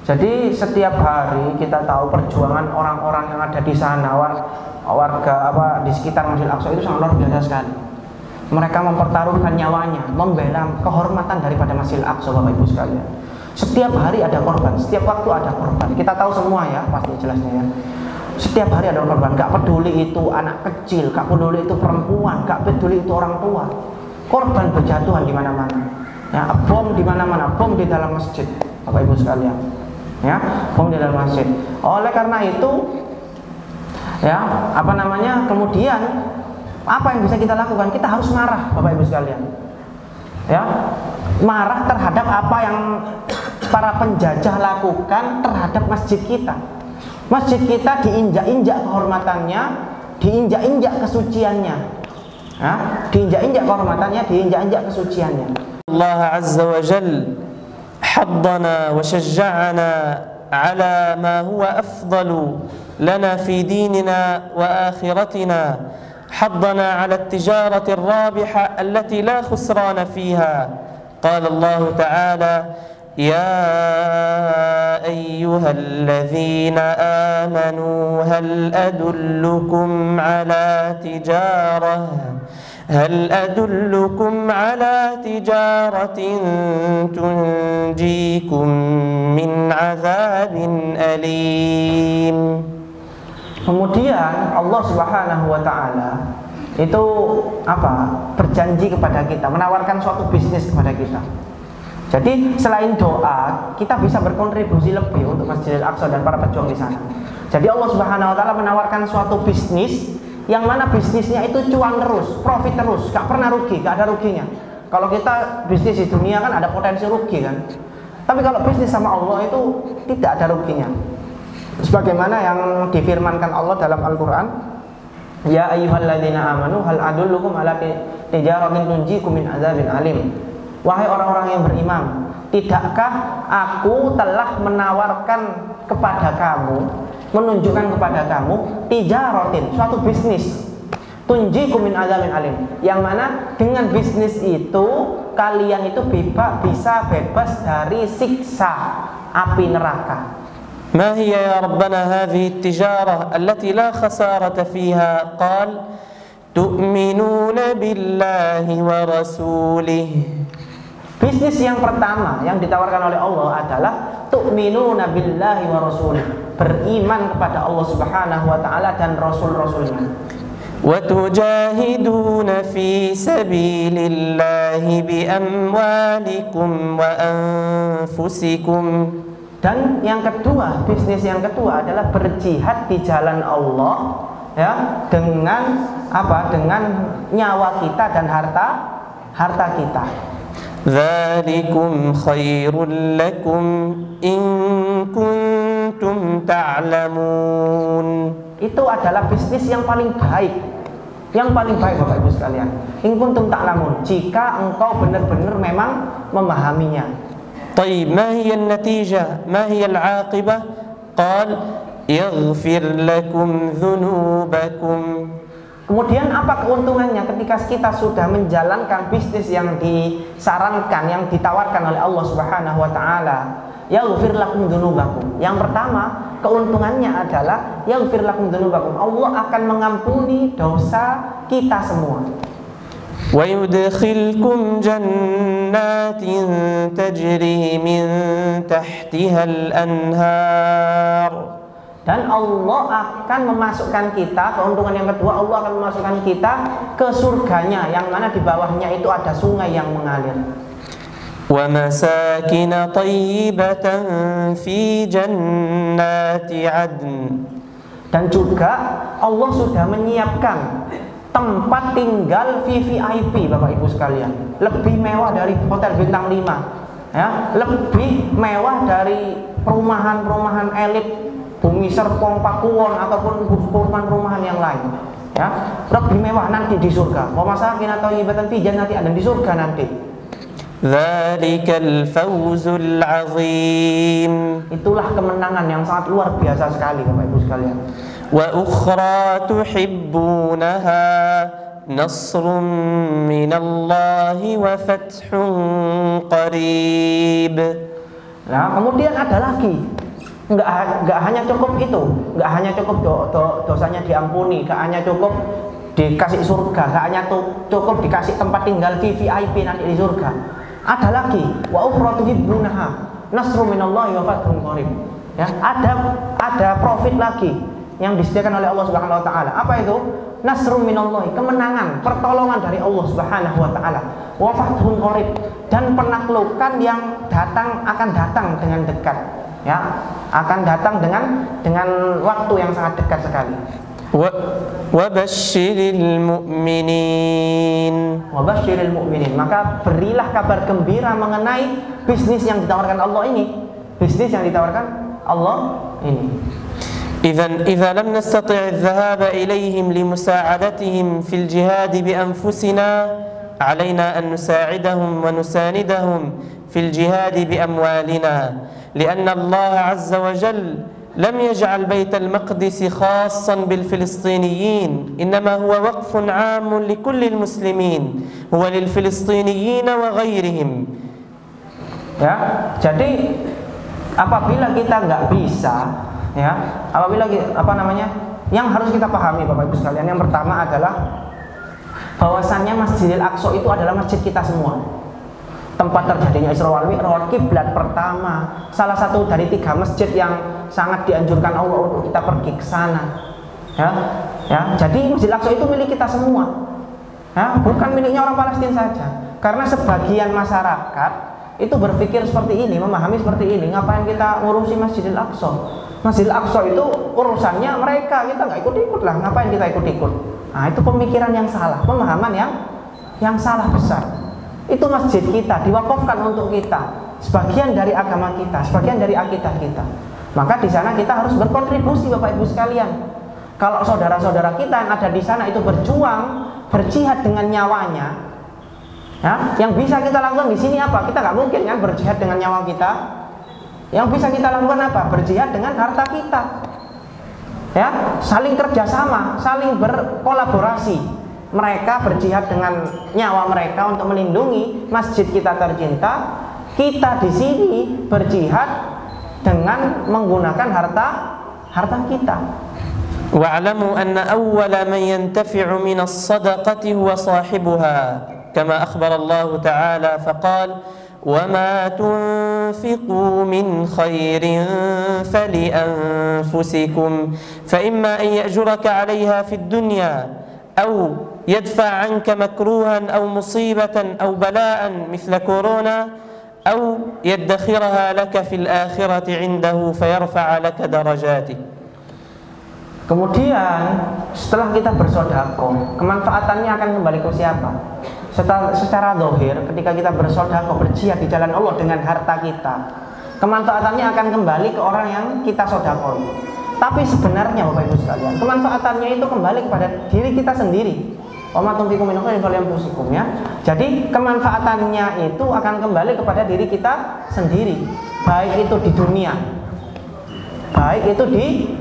Jadi setiap hari kita tahu perjuangan orang-orang yang ada di sana, warga di sekitar Masjidil Aqsa itu sangat luar biasa sekali. Mereka mempertaruhkan nyawanya, membela kehormatan daripada Masjidil Aqsa, Bapak Ibu sekalian. Setiap hari ada korban, setiap waktu ada korban. Kita tahu semua ya, pasti jelasnya ya. Setiap hari ada korban, gak peduli itu anak kecil, gak peduli itu perempuan, gak peduli itu orang tua. Korban berjatuhan di mana-mana. Ya, bom di mana-mana, bom di dalam masjid, Bapak Ibu sekalian. Ya, bom di dalam masjid. Oleh karena itu, ya, kemudian apa yang bisa kita lakukan? Kita harus marah, Bapak Ibu sekalian. Ya, marah terhadap apa yang para penjajah lakukan terhadap masjid kita. Masjid kita diinjak-injak kehormatannya, diinjak-injak kesuciannya, ya, diinjak-injak kehormatannya, diinjak-injak kesuciannya. Allah Azza wa Jal haddana wa syajja'ana ala ma huwa afdalu lana fi dinina wa akhiratina haddana ala at-tijarati ar-rabiha allati la khusrana fiha. Qala Allah Ta'ala يا أيها الذين آمنوا هل أدلكم على تجارة تنجيكم من عذاب أليم. Kemudian Allah Subhanahu wa taala itu berjanji kepada kita, menawarkan suatu bisnis kepada kita. Jadi selain doa, kita bisa berkontribusi lebih untuk Masjidil Aqsa dan para pejuang di sana. Jadi Allah Subhanahu wa taala menawarkan suatu bisnis yang mana bisnisnya itu cuan terus, profit terus, gak pernah rugi, gak ada ruginya. Kalau kita bisnis di dunia kan ada potensi rugi kan. Tapi kalau bisnis sama Allah itu tidak ada ruginya. Sebagaimana yang difirmankan Allah dalam Al-Qur'an, ya ayyuhalladzina amanu hal adullukum ala tijaratin tunjikum min adzabin alim. Wahai orang-orang yang beriman, tidakkah aku telah menawarkan kepada kamu menunjukkan kepada kamu tijaratin, suatu bisnis, tunjikum min adzamin alim, yang mana dengan bisnis itu kalian itu bisa bebas dari siksa api neraka. ما هي يا ربنا هذه التجارة التي لا خسارة فيها؟ قال تؤمنون بالله ورسوله. Bisnis yang pertama yang ditawarkan oleh Allah adalah tu'minuna billahi wa rasulih, beriman kepada Allah Subhanahu wa taala dan rasul-rasulnya. Wa tujahiduna fi sabilillahi bi amwalikum wa anfusikum. Dan yang kedua, bisnis yang kedua adalah berjihad di jalan Allah, ya, dengan apa? Dengan nyawa kita dan harta kita. Dzalikum khairul lakum in kuntum ta'lamun. Itu adalah bisnis yang paling baik. Yang paling baik Bapak Ibu sekalian. In kuntum ta'lamun, jika engkau benar-benar memang memahaminya. طيب ما هي النتيجة؟ ما هي العاقبة؟ قال يغفر لكم ذنوبكم. Kemudian apa keuntungannya ketika kita sudah menjalankan bisnis yang disarankan, yang ditawarkan oleh Allah Subhanahu wa taala? Yaghfir lakum dzunubakum. Yang pertama, keuntungannya adalah yaghfir lakum dzunubakum. Allah akan mengampuni dosa kita semua. Wa yudkhilkum jannatin tajri min tahtiha al-anhar. Dan Allah akan memasukkan kita, keuntungan yang kedua, Allah akan memasukkan kita ke surganya yang mana di bawahnya itu ada sungai yang mengalir. Wa masakin thayyibatan fi jannati adn. Dan juga Allah sudah menyiapkan tempat tinggal VVIP Bapak Ibu sekalian, lebih mewah dari hotel bintang 5, ya, lebih mewah dari perumahan-perumahan elit Bumi Serpong, Pakuwon ataupun perumahan-perumahan yang lain, ya, lebih mewah nanti di surga. Wa masakin thayyibatan fi jannati adn, di surga nanti. Dzalikal fawzul azim. Itulah kemenangan yang sangat luar biasa sekali Bapak Ibu sekalian. Wa ukhra tuhibbunaha nasrun minallahi wa fathun qarib. Nah, kemudian ada lagi. Enggak hanya cukup itu, enggak hanya cukup dosanya diampuni, enggak hanya cukup dikasih surga, enggak hanya cukup dikasih tempat tinggal VVIP nanti di surga. Ada lagi, wa ukhra tuhibbunaha nasrun minallahi wa fathun qarib. Ya, ada profit lagi yang disediakan oleh Allah Subhanahu wa taala. Apa itu? Nasrun minallahi, kemenangan, pertolongan dari Allah Subhanahu wa taala. Wa fathun qarib, dan penaklukan yang akan datang dengan dekat. Ya, akan datang dengan waktu yang sangat dekat sekali. Wa basyiril mu'minin. Wa basyiril mu'minin. Maka berilah kabar gembira mengenai bisnis yang ditawarkan Allah ini. Bisnis yang ditawarkan Allah ini. إذا لم نستطع الذهاب إليهم لمساعدتهم في الجهاد بأنفسنا علينا أن نساعدهم ونساندهم في الجهاد بأموالنا لأن الله عز وجل لم يجعل بيت المقدس خاصا بالفلسطينيين إنما هو وقف عام لكل المسلمين هو للفلسطينيين وغيرهم. Ya, jadi apabila kita nggak bisa, ya, apabila yang harus kita pahami Bapak Ibu sekalian, yang pertama adalah bahwasannya Masjidil Aqsa itu adalah masjid kita semua, tempat terjadinya Isra wal Mi'raj, kiblat pertama, salah satu dari 3 masjid yang sangat dianjurkan Allah untuk kita pergi ke sana, ya, jadi Masjidil Aqsa itu milik kita semua, ya, bukan miliknya orang Palestina saja, karena sebagian masyarakat itu berpikir seperti ini, memahami seperti ini, ngapain kita ngurusi Masjidil Aqsa? Masjidil Aqsa itu urusannya mereka, kita nggak ikut-ikut lah, ngapain kita ikut-ikut? Nah, itu pemikiran yang salah, pemahaman yang salah besar. Itu masjid kita, diwakafkan untuk kita, sebagian dari agama kita, sebagian dari akidah kita. Maka di sana kita harus berkontribusi Bapak Ibu sekalian. Kalau saudara-saudara kita yang ada di sana itu berjuang, berjihad dengan nyawanya, ya, yang bisa kita lakukan di sini apa? Kita nggak mungkin kan berjihad dengan nyawa kita. Yang bisa kita lakukan apa? Berjihad dengan harta kita. ya, saling kerjasama, saling berkolaborasi. Mereka berjihad dengan nyawa mereka untuk melindungi masjid kita tercinta. Kita di sini berjihad dengan menggunakan harta kita. واعلموا أن أول من ينتفع من الصدقة هو صاحبها كما أخبر الله تعالى فقال وما تنفقوا من خير فلأنفسكم فإما أن يأجرك عليها في الدنيا أو يدفع عنك مكروها أو مصيبة أو بلاء مثل كورونا أو يدخرها لك في الآخرة عنده فيرفع لك درجاته. Kemudian setelah kita bersedekah, kemanfaatannya akan kembali ke siapa? Secara zahir, ketika kita bersedekah, berjihad di jalan Allah dengan harta kita, kemanfaatannya akan kembali ke orang yang kita sedekahkan. Tapi sebenarnya Bapak Ibu sekalian, kemanfaatannya itu kembali kepada diri kita sendiri. Wa ma tunfiqu min khairin falyunfiqu, ya. Jadi kemanfaatannya itu akan kembali kepada diri kita sendiri, baik itu di dunia. Baik itu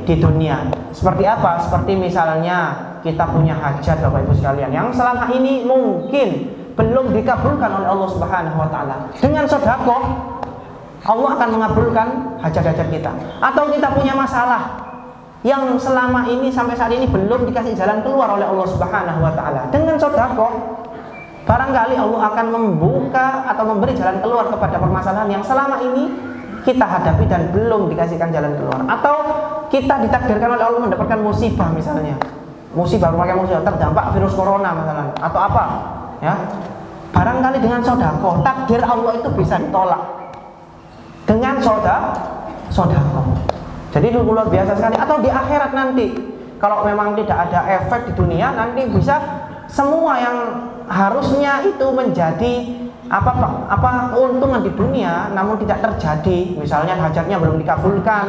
di dunia. Seperti apa? Seperti misalnya kita punya hajat Bapak Ibu sekalian yang selama ini mungkin belum dikabulkan oleh Allah Subhanahu wa taala. Dengan sedekah Allah akan mengabulkan hajat-hajat kita. Atau kita punya masalah yang selama ini sampai saat ini belum dikasih jalan keluar oleh Allah Subhanahu wa taala. Dengan sedekah barangkali Allah akan membuka atau memberi jalan keluar kepada permasalahan yang selama ini kita hadapi dan belum dikasihkan jalan keluar. Atau kita ditakdirkan oleh Allah mendapatkan musibah misalnya. Musibah, berbagai musibah, terdampak virus corona misalnya, atau apa, ya. Barangkali dengan sedekah takdir Allah itu bisa ditolak. Dengan sedekah. Jadi itu luar biasa sekali. Atau di akhirat nanti, kalau memang tidak ada efek di dunia, nanti bisa semua yang harusnya itu menjadi apa keuntungan di dunia namun tidak terjadi, misalnya hajatnya belum dikabulkan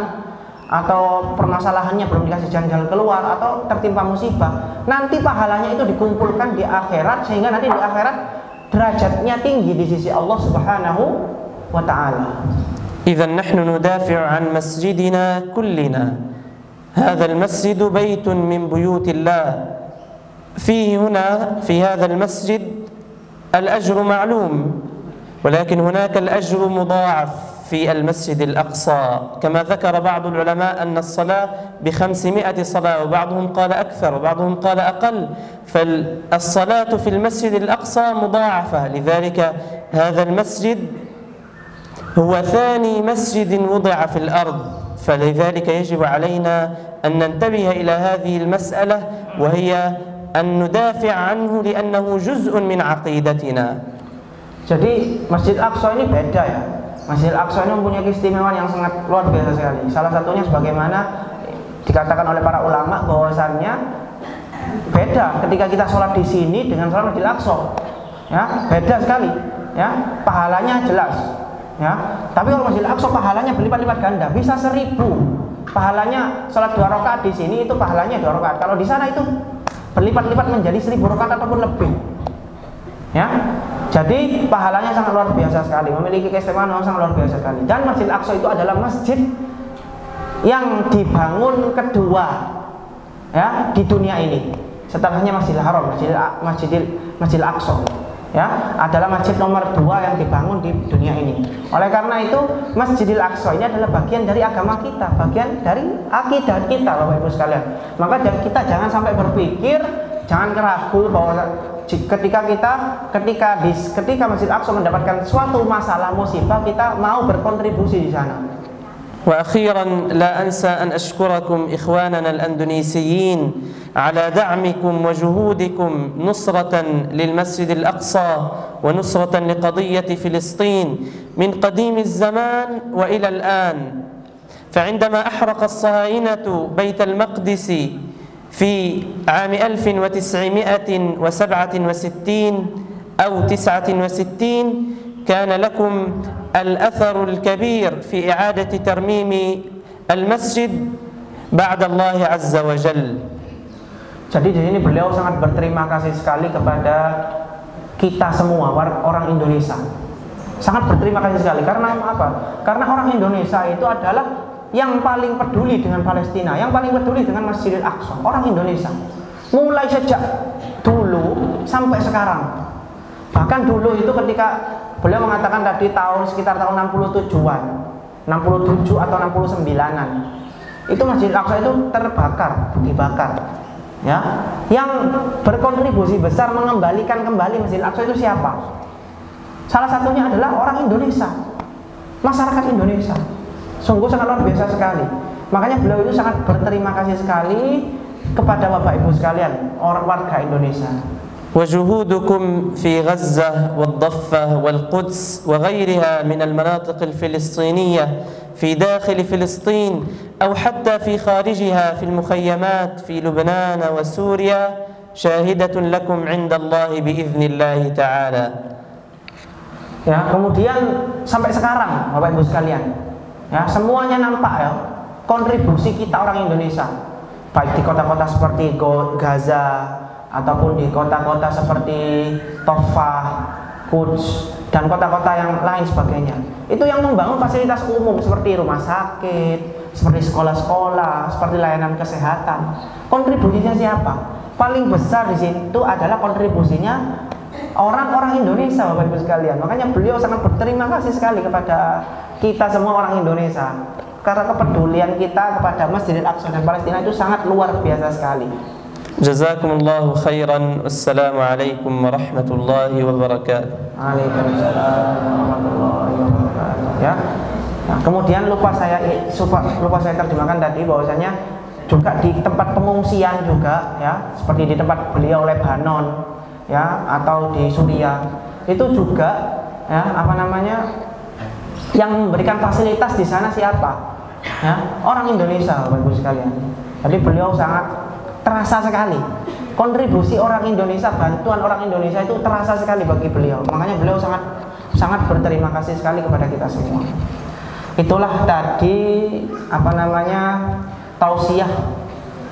atau permasalahannya belum dikasih jalan keluar atau tertimpa musibah, nanti pahalanya itu dikumpulkan di akhirat sehingga nanti di akhirat derajatnya tinggi di sisi Allah Subhanahu wa taala. إذن نحن ندافع عن مسجدنا كلنا. هذا المسجد بيت من بيوت الله. فيه هنا في هذا المسجد الأجر معلوم، ولكن هناك الأجر مضاعف في المسجد الأقصى كما ذكر بعض العلماء أن الصلاة ب500 صلاة وبعضهم قال أكثر وبعضهم قال أقل، فالصلاة في المسجد الأقصى مضاعفة. لذلك هذا المسجد هو ثاني مسجد وضع في الأرض، فلذلك يجب علينا أن ننتبه إلى هذه المسألة وهي أن ندافع عنه لأنه جزء من عقيدتنا. Jadi Masjid Aqsa ini beda ya. Masjid Aqsa ini mempunyai keistimewaan yang sangat luar biasa sekali. Salah satunya sebagaimana dikatakan oleh para ulama bahwasannya beda ketika kita sholat di sini dengan sholat Masjid Aqsa. Ya, beda sekali. Ya, pahalanya jelas. Ya, tapi kalau Masjid Aqsa pahalanya berlipat-lipat ganda, bisa 1000. Pahalanya sholat 2 rakaat di sini itu pahalanya 2 rakaat. Kalau di sana itu berlipat-lipat menjadi 1000 rakaat ataupun lebih. Ya. Jadi pahalanya sangat luar biasa sekali, memiliki keistimewaan yang sangat luar biasa sekali. Dan Masjid Aqsa itu adalah masjid yang dibangun kedua ya di dunia ini. Setelahnya Masjidil Haram, Masjidil Aqsa. Ya, adalah masjid nomor 2 yang dibangun di dunia ini. Oleh karena itu, Masjidil Aqsa ini adalah bagian dari agama kita, bagian dari akidah kita, Bapak Ibu sekalian. Maka kita jangan sampai berpikir, jangan ragu bahwa ketika Masjid Aqsa mendapatkan suatu masalah musibah, kita mau berkontribusi di sana. وأخيرا لا أنسى أن أشكركم إخواننا الأندونيسيين على دعمكم وجهودكم نصرة للمسجد الأقصى ونصرة لقضية فلسطين من قديم الزمان وإلى الآن. فعندما أحرق الصهاينة بيت المقدس في عام 1967 أو 69 كان لكم الأثر الكبير في إعادة ترميم المسجد بعد الله عز وجل. Jadi di sini beliau sangat berterima kasih sekali kepada kita semua orang Indonesia. Sangat berterima kasih sekali karena apa? Karena orang Indonesia itu adalah yang paling peduli dengan Palestina, yang paling peduli dengan Masjidil Aqsa, orang Indonesia. Mulai sejak dulu sampai sekarang. Bahkan dulu itu ketika beliau mengatakan tadi sekitar tahun 67-an, 67 atau 69-an. Itu Masjidil Aqsa itu dibakar. Ya, yang berkontribusi besar mengembalikan kembali Masjidil Aqsa itu siapa? Salah satunya adalah orang Indonesia, masyarakat Indonesia. Sungguh sangat luar biasa sekali. Makanya beliau itu sangat berterima kasih sekali kepada Bapak Ibu sekalian, orang warga Indonesia. وجهودكم في غزة والضفة والقدس وغيرها من المناطق الفلسطينية في داخل فلسطين أو حتى في خارجها في المخيمات في لبنان وسوريا شاهدة لكم عند الله بإذن الله تعالى. Ya, kemudian sampai sekarang Bapak Ibu sekalian, ya semuanya nampak ya kontribusi kita orang Indonesia, baik di kota-kota seperti Gaza ataupun di kota-kota seperti Tofah, Quds, dan kota-kota yang lain sebagainya. Itu yang membangun fasilitas umum seperti rumah sakit, seperti sekolah-sekolah, seperti layanan kesehatan. Kontribusinya siapa? Paling besar di situ adalah kontribusinya orang-orang Indonesia, Bapak Ibu sekalian. Makanya beliau sangat berterima kasih sekali kepada kita semua orang Indonesia, karena kepedulian kita kepada Masjidil Aqsa dan Palestina itu sangat luar biasa sekali. Jazakumullahu khairan. Wassalamualaikum warahmatullahi wabarakatuh. Waalaikumsalam warahmatullahi wabarakatuh. Ya. Nah, kemudian lupa saya terjemahkan tadi bahwasanya juga di tempat pengungsian juga ya, seperti di tempat beliau Lebanon ya atau di Suriah itu juga ya yang memberikan fasilitas di sana siapa? Ya, orang Indonesia, Bapak Ibu sekalian. Jadi beliau sangat terasa sekali kontribusi orang Indonesia, bantuan orang Indonesia itu terasa sekali bagi beliau. Makanya beliau sangat berterima kasih sekali kepada kita semua. Itulah tadi tausiah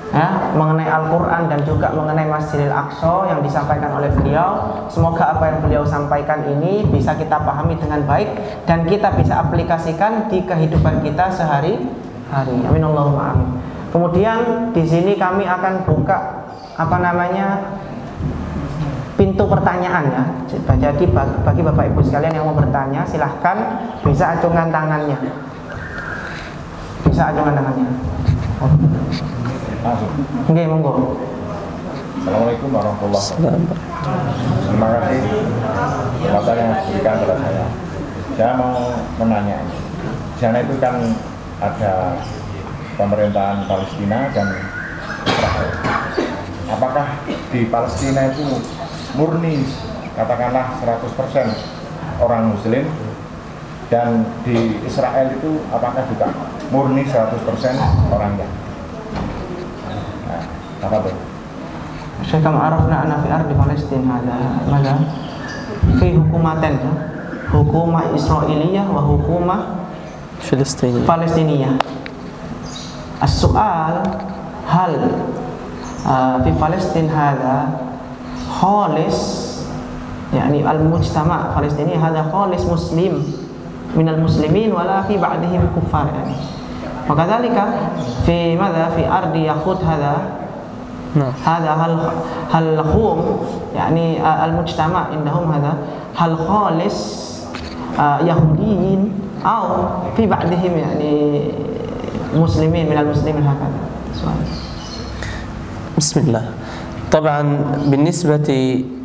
ya mengenai Al-Quran dan juga mengenai Masjidil Aqsa yang disampaikan oleh beliau. Semoga apa yang beliau sampaikan ini bisa kita pahami dengan baik dan kita bisa aplikasikan di kehidupan kita sehari-hari. Amin Allahumma amin. Kemudian di sini kami akan buka pintu pertanyaan ya. Jadi bagi Bapak Ibu sekalian yang mau bertanya, silahkan bisa acungkan tangannya. Oke, monggo. Assalamualaikum warahmatullahi wabarakatuh. Terima kasih kesempatan yang diberikan kepada saya. Saya mau menanya, di sana itu kan ada pemerintahan Palestina dan Israel. Apakah di Palestina itu murni katakanlah 100% orang Muslim, dan di Israel itu apakah juga murni 100% orang Yahudi? Nah, apa tuh? Syekh kama arafna anna fi ardi Palestin ada fi hukumaten, hukumah Israiliyah wa hukumah Palestiniyah. As-su'al hal fi Palestin hada khalis, yani al-mujtama' Palestini hada khalis muslim minal muslimin wala fi ba'dihim kuffar yani. Wakadzalika fi madza fi ardi yakhud hada hal khum yani al-mujtama' indahum hada hal khalis yahudiyin atau fi ba'dihim yani muslimin minal muslimin hakadha. بسم الله. طبعا بالنسبة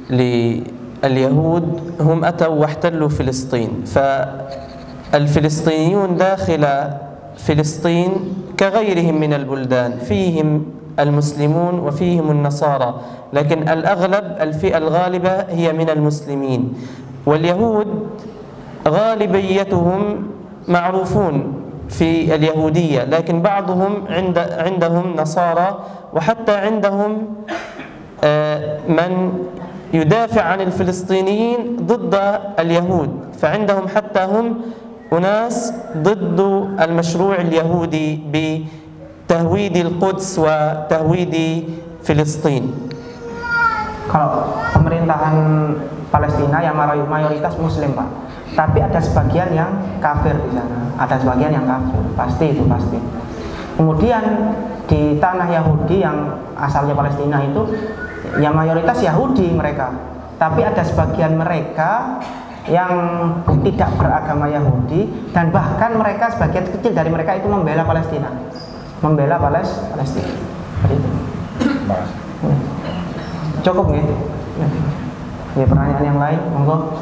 لليهود هم أتوا واحتلوا فلسطين، فالفلسطينيون داخل فلسطين كغيرهم من البلدان، فيهم المسلمون وفيهم النصارى، لكن الأغلب الفئة الغالبة هي من المسلمين. واليهود غالبيتهم معروفون في اليهودية، لكن بعضهم عندهم نصارى، وحتى عندهم من يدافع عن الفلسطينيين ضد اليهود، فعندهم حتى هم أناس ضد المشروع اليهودي بتهويد القدس وتهويد فلسطين. Kalau pemerintahan Palestina yang mayoritas Muslim, Pak, tapi ada sebagian yang kafir di sana, ada sebagian yang kafir, pasti itu pasti. Kemudian di tanah Yahudi yang asalnya Palestina itu, yang mayoritas Yahudi mereka, tapi ada sebagian mereka yang tidak beragama Yahudi, dan bahkan mereka sebagian kecil dari mereka itu membela Palestina, membela Palestina. Seperti itu. Cukup nggih? Ya, pertanyaan yang lain, monggo.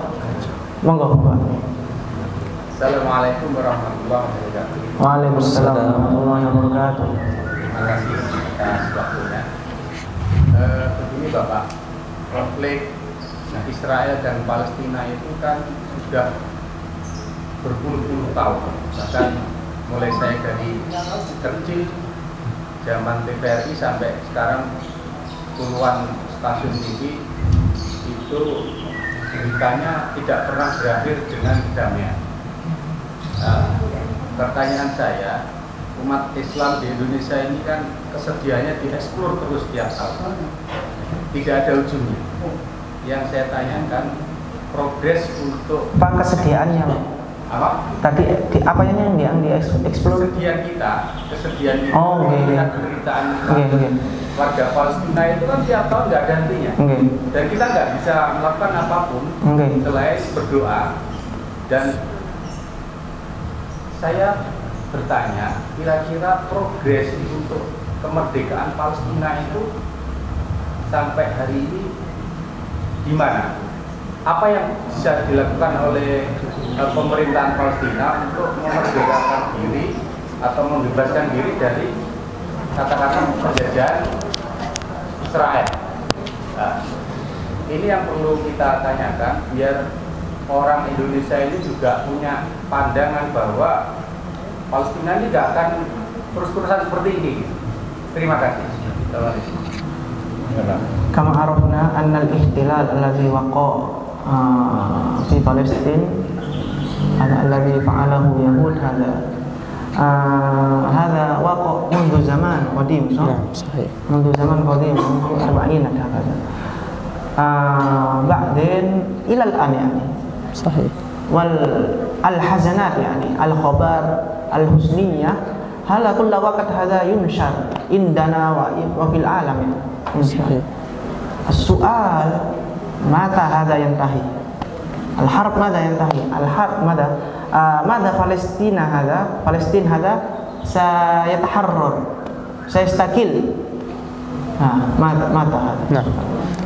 Assalamualaikum warahmatullahi wabarakatuh. Waalaikumsalam warahmatullahi wabarakatuh. Terima kasih atas waktunya. Begini Bapak, konflik Israel dan Palestina itu kan sudah berpuluh-puluh tahun. Bahkan mulai saya dari kecil, zaman TVRI sampai sekarang puluhan stasiun TV itu beritanya tidak pernah berakhir dengan kedamaian. Pertanyaan saya, umat Islam di Indonesia ini kan kesediaannya dieksplor terus tiap tahun, tidak ada ujungnya. Yang saya tanyakan, progres untuk kesediaannya apa? Tadi apa yang dieksplor? Kesediaan kita penderitaan warga Palestina itu kan tiap tahun nggak ada hentinya, dan kita nggak bisa melakukan apapun selain berdoa. Dan saya bertanya, kira-kira progres untuk kemerdekaan Palestina itu sampai hari ini gimana? Apa yang bisa dilakukan oleh pemerintahan Palestina untuk memerdekakan diri atau membebaskan diri dari kata-kata penjajahan Israel? Ini yang perlu kita tanyakan, biar orang Indonesia ini juga punya pandangan bahwa Palestina ini tidak akan terus-terusan seperti ini. Terima kasih. Kama arafna anna al-ihtilal alladhi waqa fi Palestin alladhi fa'alahu Yahud هذا واقع منذ زمان قديم صح؟ صحيح. منذ زمان قديم منذ 40 هكذا. بعدين إلى الآن يعني. صحيح. والحزنات يعني الخبر الحزنية هذا كل وقت هذا ينشر عندنا وفي العالم يعني. صحيح. السؤال متى هذا ينتهي؟ الحرب ماذا ينتهي؟ الحرب ماذا فلسطين هذا سيتحرر سيستقل ماذا هذا؟ نعم.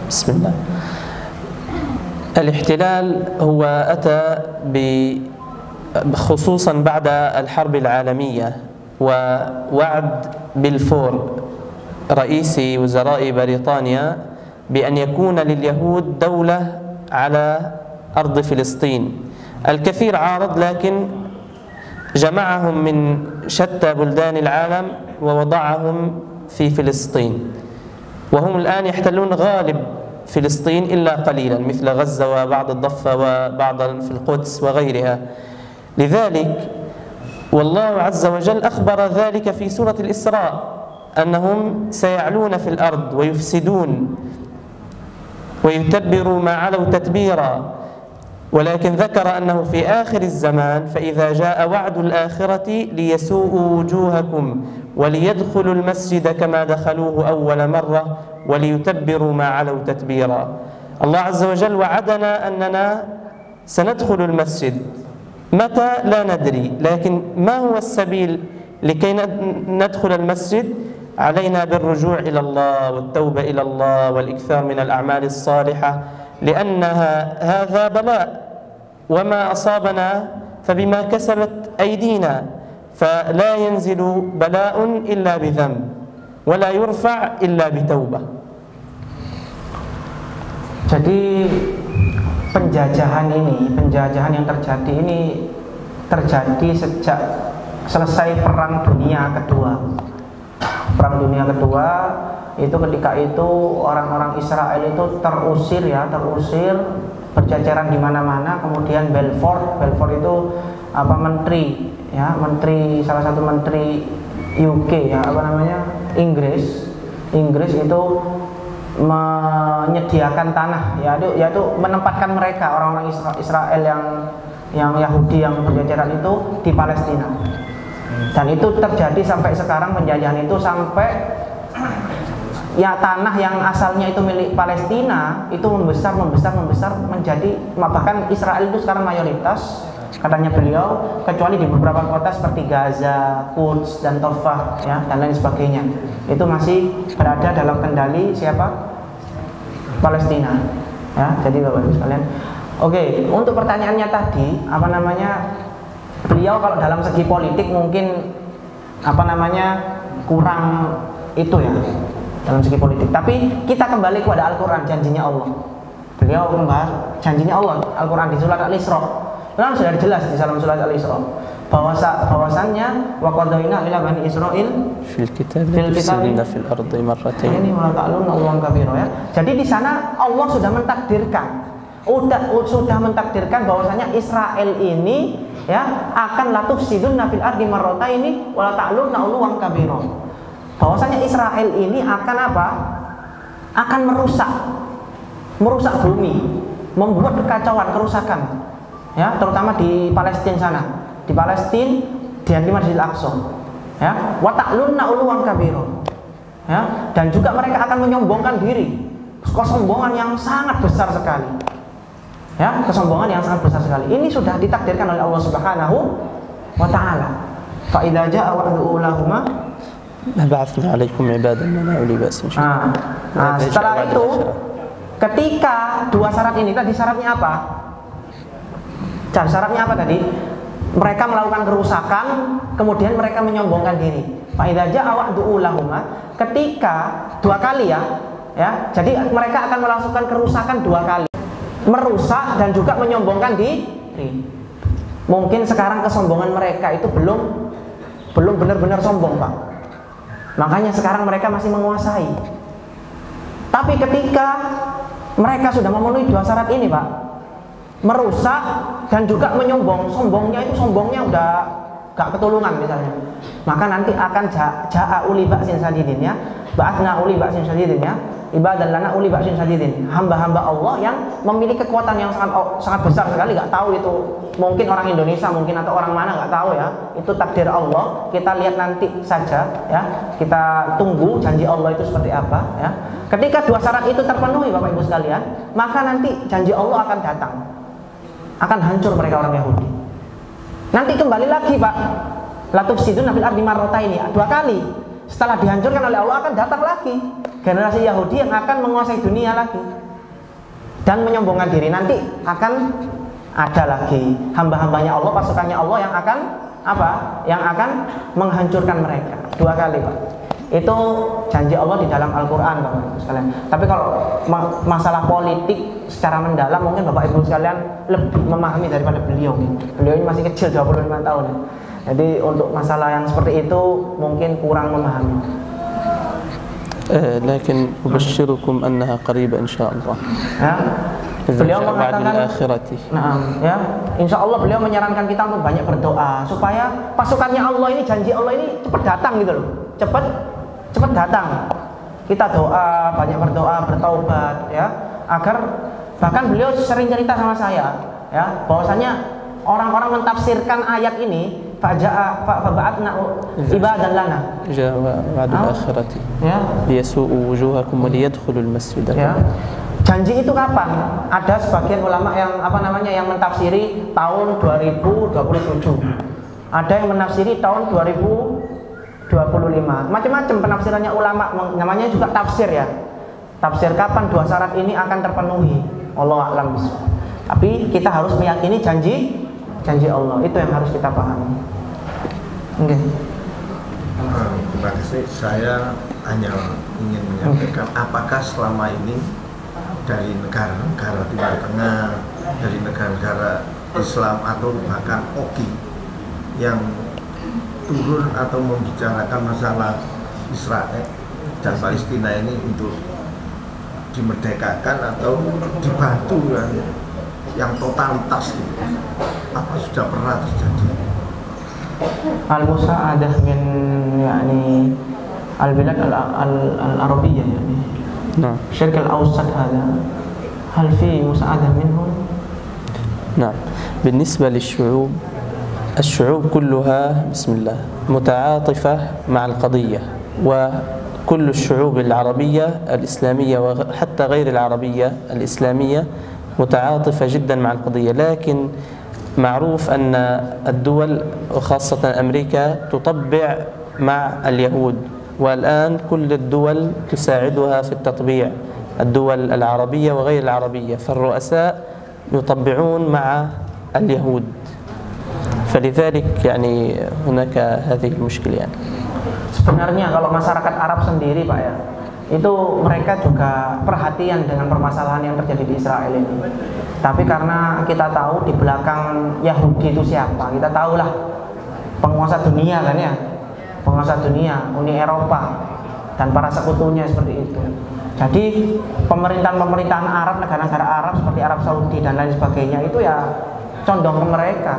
بسم الله. الاحتلال هو أتى خصوصا بعد الحرب العالمية، ووعد بلفور رئيس وزراء بريطانيا بأن يكون لليهود دولة على أرض فلسطين. الكثير عارض، لكن جمعهم من شتى بلدان العالم ووضعهم في فلسطين، وهم الآن يحتلون غالب فلسطين إلا قليلا مثل غزة وبعض الضفة وبعض في القدس وغيرها. لذلك والله عز وجل أخبر ذلك في سورة الإسراء أنهم سيعلون في الأرض ويفسدون ويتبروا ما علوا تتبيرا، ولكن ذكر أنه في آخر الزمان فإذا جاء وعد الآخرة ليسوءوا وجوهكم وليدخلوا المسجد كما دخلوه أول مرة وليتبروا ما علوا تتبيرا. الله عز وجل وعدنا أننا سندخل المسجد، متى لا ندري، لكن ما هو السبيل لكي ندخل المسجد؟ علينا بالرجوع إلى الله والتوبة إلى الله والإكثار من الأعمال الصالحة، لأنها هذا بلاء، وما أصابنا فبما كسبت أيدينا، فلا ينزل بلاء إلا بذنب ولا يرفع إلا بتوبة. Jadi penjajahan yang terjadi ini terjadi sejak selesai Perang Dunia Kedua. Perang Dunia Kedua itu ketika itu orang-orang Israel itu terusir berjajaran di mana-mana. Kemudian Balfour itu salah satu menteri UK Inggris itu menyediakan tanah yaitu menempatkan mereka orang-orang Israel yang yang Yahudi yang penjajahan itu di Palestina. Dan itu terjadi sampai sekarang, penjajahan itu sampai ya tanah yang asalnya itu milik Palestina itu membesar menjadi, bahkan Israel itu sekarang mayoritas katanya beliau, kecuali di beberapa kota seperti Gaza, Quds dan Tofah ya dan lain sebagainya. Itu masih berada dalam kendali siapa? Palestina. Ya, jadi Bapak Ibu sekalian. Oke, untuk pertanyaannya tadi, beliau kalau dalam segi politik mungkin kurang itu ya dalam segi politik. Tapi kita kembali kepada Al-Quran, janjinya Allah. Beliau membahas janjinya Allah, Al-Quran di surat Al-Isra. Kan sudah jelas di dalam surat Al-Isra bahwasannya wa qadaina ila bani Israil fil kitab tusilna fil ardi marratayn. Ini wa ta'aluna Allahu kabira ya. Jadi di sana Allah sudah mentakdirkan bahwasanya Israel ini ya akan latufsiduna fil ardi marratayn wa ta'aluna Allahu kabira. Bahwasanya Israel ini akan apa? Akan merusak bumi, membuat kekacauan, kerusakan. Ya, terutama di Palestina sana. Di Palestina di Masjidil Aqsa. Ya, wa ta'lunna uluwan kabira. Ya, dan juga mereka akan menyombongkan diri. Kesombongan yang sangat besar sekali. Ya, kesombongan yang sangat besar sekali. Ini sudah ditakdirkan oleh Allah Subhanahu wa taala. Fa idza jaa wa'du ulahuma ba'athna 'alaikum 'ibadan lana uli ba'sin syadid. Setelah itu ketika dua syarat ini tadi, syaratnya apa? Syaratnya apa tadi? Mereka melakukan kerusakan, kemudian mereka menyombongkan diri. Fa idza jaa wa'du ulahuma, ketika dua kali ya. Jadi mereka akan melakukan kerusakan dua kali. Merusak dan juga menyombongkan diri. Mungkin sekarang kesombongan mereka itu belum benar-benar sombong, Pak. Makanya sekarang mereka masih menguasai. Tapi ketika mereka sudah memenuhi dua syarat ini, Pak, merusak dan juga sombongnya udah gak ketulungan misalnya, maka nanti akan ja'a uli ba'sin sadidin ya, ba'athna uli ba'sin sadidin ya, ibadan lana uli ba'sin sadidin, hamba-hamba Allah yang memiliki kekuatan yang sangat besar sekali. Gak tahu itu mungkin orang Indonesia mungkin atau orang mana, gak tahu ya, itu takdir Allah, kita lihat nanti saja ya, kita tunggu janji Allah itu seperti apa ya. Ketika dua syarat itu terpenuhi Bapak Ibu sekalian, maka nanti janji Allah akan datang, akan hancur mereka orang Yahudi. Nanti kembali lagi, Pak, latufsiduna fil ardi marrataini, dua kali. Setelah dihancurkan oleh Allah akan datang lagi generasi Yahudi yang akan menguasai dunia lagi dan menyombongkan diri. Nanti akan ada lagi hamba-hambanya Allah, pasukannya Allah yang akan apa? Yang akan menghancurkan mereka. Dua kali, Pak. Itu janji Allah di dalam Al-Quran, Bapak Ibu sekalian. Tapi kalau masalah politik secara mendalam mungkin Bapak Ibu sekalian lebih memahami daripada beliau. Beliau ini masih kecil, 25 tahun ya. Jadi untuk masalah yang seperti itu mungkin kurang memahami. Lakin ubashirukum annaha qariba insyaallah. Ya. Beliau mengatakan, ya, insya Allah beliau menyarankan kita untuk banyak berdoa supaya pasukannya Allah ini, janji Allah ini cepat datang gitu loh, cepat datang. Kita doa, banyak berdoa, bertaubat ya, agar bahkan beliau sering cerita sama saya ya, bahwasanya orang-orang mentafsirkan ayat ini fa'ba'atna ibadan lana wa'adul akhirati liyasu'u wujuhakum wa liyadkhulul masjid. Ya. Janji itu kapan? Ada sebagian ulama yang yang mentafsiri tahun 2027. Ada yang menafsiri tahun 2025. Macam-macam penafsirannya ulama, namanya juga tafsir ya. Tafsir kapan dua syarat ini akan terpenuhi. Allahu a'lam bishawab. Tapi kita harus meyakini janji Allah, itu yang harus kita pahami. Oke. Terima kasih. Saya hanya ingin menyampaikan apakah selama ini dari negara-negara Timur Tengah, dari negara-negara Islam atau bahkan OKI yang turun atau membicarakan masalah Israel dan Palestina ini untuk dimerdekakan atau dibantu yang totalitas itu, apa sudah pernah terjadi? Al-musa'adah min al-bilad al-arabiyyah yani. Syirk al-awsat hada. Hal fi musa'adah minhum? نعم. بالنسبة للشعوب، الشعوب كلها بسم الله متعاطفة مع القضية، وكل الشعوب العربية الإسلامية وحتى غير العربية الإسلامية متعاطفة جدا مع القضية، لكن معروف أن الدول وخاصة أمريكا تطبع مع اليهود، والآن كل الدول تساعدها في التطبيع، الدول العربية وغير العربية، فالرؤساء يطبعون مع اليهود، فلذلك يعني هناك هذه المشكلة يعني. Sebenarnya kalau masyarakat Arab sendiri Pak ya, itu mereka juga perhatian dengan permasalahan yang terjadi di Israel ini. Tapi karena kita tahu di belakang Yahudi itu siapa, kita tahulah penguasa dunia kan ya, penguasa dunia, Uni Eropa dan para sekutunya seperti itu. Jadi pemerintahan Arab, negara-negara Arab seperti Arab Saudi dan lain sebagainya itu ya condong ke mereka,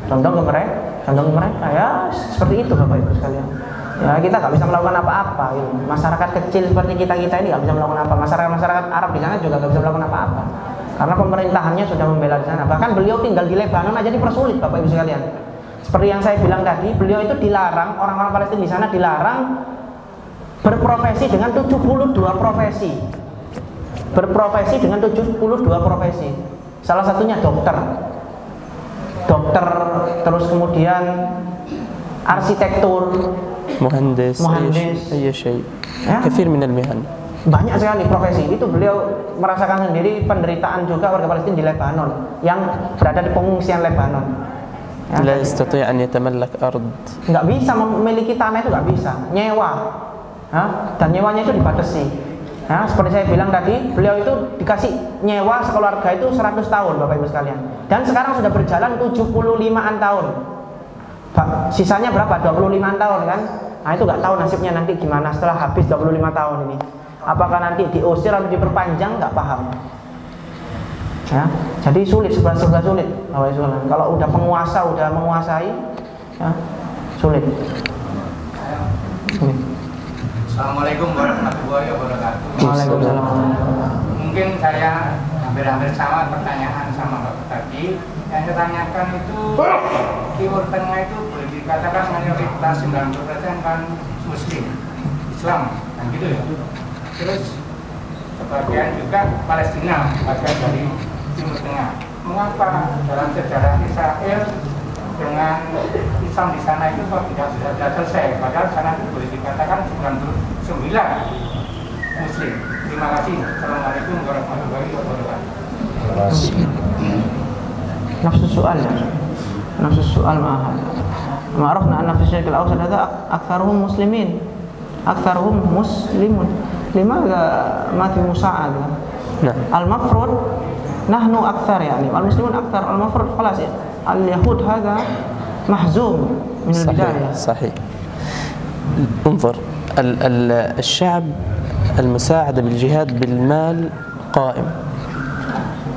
condong ke mereka ya, seperti itu Bapak Ibu sekalian. Ya kita nggak bisa melakukan apa-apa gitu. Masyarakat kecil seperti kita ini nggak bisa melakukan apa. Masyarakat Arab di sana juga nggak bisa melakukan apa-apa karena pemerintahannya sudah membela di sana. Bahkan beliau tinggal di Lebanon aja dipersulit Bapak Ibu sekalian. Seperti yang saya bilang tadi, beliau itu dilarang, orang-orang Palestina di sana dilarang berprofesi dengan 72 profesi. Berprofesi dengan 72 profesi. Salah satunya dokter, terus kemudian arsitektur, muhandis. أي شيء كثير من المهن. Banyak sekali profesi. Itu beliau merasakan sendiri penderitaan juga warga Palestina di Lebanon yang berada di pengungsian Lebanon. Ya, لا يستطيع أن يتملك أرض. Nggak bisa memiliki tanah, itu nggak bisa, nyewa. Dan nyewanya itu dibatasi. Seperti saya bilang tadi, beliau itu dikasih nyewa sekeluarga itu 100 tahun Bapak Ibu sekalian. Dan sekarang sudah berjalan 75-an tahun. Sisanya berapa? 25-an tahun kan? Nah itu nggak tahu nasibnya nanti gimana setelah habis 25 tahun ini. Apakah nanti diusir atau diperpanjang, nggak paham. Ya, jadi sulit, serba sulit. Kalau udah penguasa, udah menguasai, ya, sulit. Assalamualaikum warahmatullahi wabarakatuh. Waalaikumsalam. Mungkin saya hampir sama pertanyaan sama Bapak tadi. Yang saya tanyakan itu Timur Tengah itu boleh dikatakan mayoritas 90% kan Muslim, Islam, kan gitu ya. Terus sebagian juga Palestina, bagian dari Timur Tengah. Mengapa dalam sejarah Israel dengan Islam di sana itu kok tidak sudah selesai? Padahal sana itu boleh dikatakan 99 Muslim. Terima kasih. Assalamualaikum warahmatullahi wabarakatuh. Nafsu soal ya. Nafsu soal ma'arafna anna fi syarq al-awsat hadha aktsaruhum muslimin. Aktsaruhum muslimun. Limadha ma fi musa'adah? Al-mafrud nahnu aktsar yani. Al-muslimun aktsar. Al-mafrud khalas ya. Al-yahud hadha mahzum min al-bidayah. صحيح. انظر الشعب المساعدة بالجهاد بالمال قائم،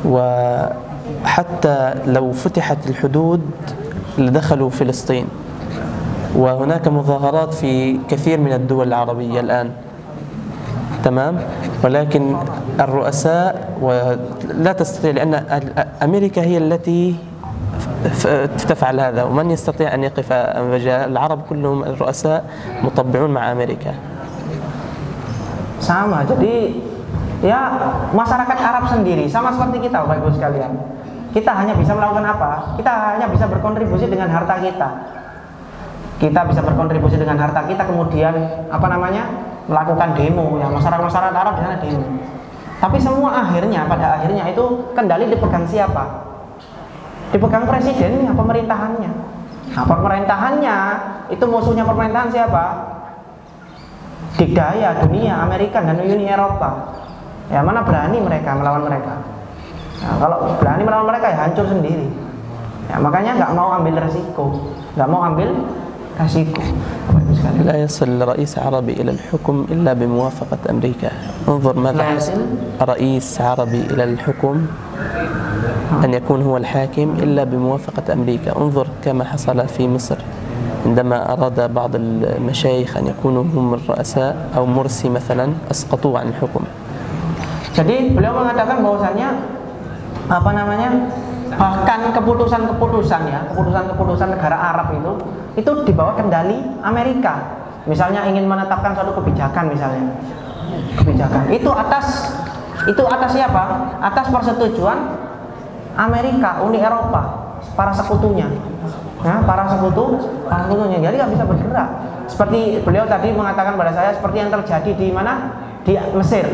وحتى لو فتحت الحدود لدخلوا فلسطين، وهناك مظاهرات في كثير من الدول العربية الآن، تمام، ولكن الرؤساء لا تستطيع، لأن أمريكا هي التي تفعل هذا، ومن يستطيع أن يقف أمام العرب كلهم الرؤساء مطبعون مع أمريكا. Sama, jadi ya masyarakat Arab sendiri sama seperti kita Bapak Ibu sekalian. Kita hanya bisa melakukan apa? Kita hanya bisa berkontribusi dengan harta kita. Kita bisa berkontribusi dengan harta kita, kemudian melakukan demo, ya masyarakat Arab di sana demo. Tapi semua pada akhirnya itu kendali dipegang siapa? Dipegang presidennya, pemerintahannya. Nah, pemerintahannya itu musuhnya pemerintahan siapa? Dikdaya dunia, Amerika dan Uni Eropa. Ya mana berani mereka melawan mereka. Nah, kalau berani melawan mereka ya hancur sendiri. Ya, makanya nggak mau ambil resiko. لا يصل رئيس عربي إلى الحكم إلا بموافقة أمريكا. انظر ماذا حصل. رئيس عربي إلى الحكم أن يكون هو الحاكم إلا بموافقة أمريكا. انظر كما حصل في مصر عندما أراد بعض المشايخ أن يكونوا هم الرؤساء أو مرسي مثلا أسقطوه عن الحكم. Jadi beliau mengatakan bahwasannya bahkan keputusan-keputusan negara Arab itu di bawah kendali Amerika. Misalnya ingin menetapkan suatu kebijakan, itu atas siapa? Atas persetujuan Amerika, Uni Eropa, para sekutunya. Nah, para sekutunya. Jadi nggak bisa bergerak. Seperti beliau tadi mengatakan pada saya, seperti yang terjadi di mana? Di Mesir.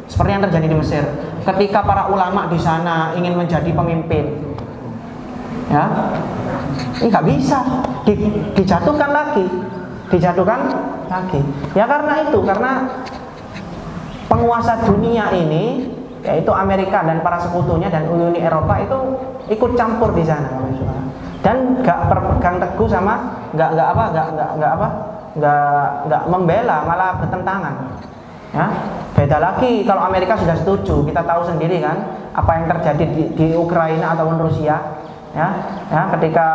Seperti yang terjadi di Mesir. Ketika para ulama di sana ingin menjadi pemimpin, ya, ini nggak bisa, dijatuhkan lagi. Ya karena penguasa dunia ini, yaitu Amerika dan para sekutunya dan Uni Eropa itu ikut campur di sana, dan nggak berpegang teguh sama, nggak membela, malah bertentangan. Ya, beda lagi kalau Amerika sudah setuju. Kita tahu sendiri kan apa yang terjadi di Ukraina ataupun Rusia. Ya, ketika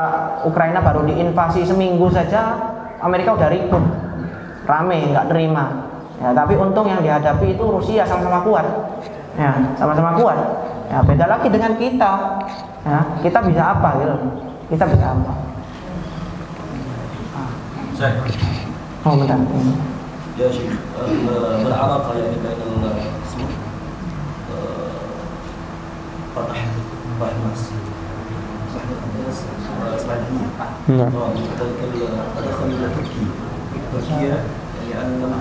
Ukraina baru diinvasi seminggu saja, Amerika udah ribut, rame, nggak terima. Ya, tapi untung yang dihadapi itu Rusia, sama-sama kuat. Ya, sama-sama kuat. Ya, beda lagi dengan kita. Ya, kita bisa apa gitu? Kita bisa apa? Oh, bentar. يا شيخ ما العلاقة يعني بين فتح حماس الإسماعيلية وكذلك التدخل التركي تركيا يعني أن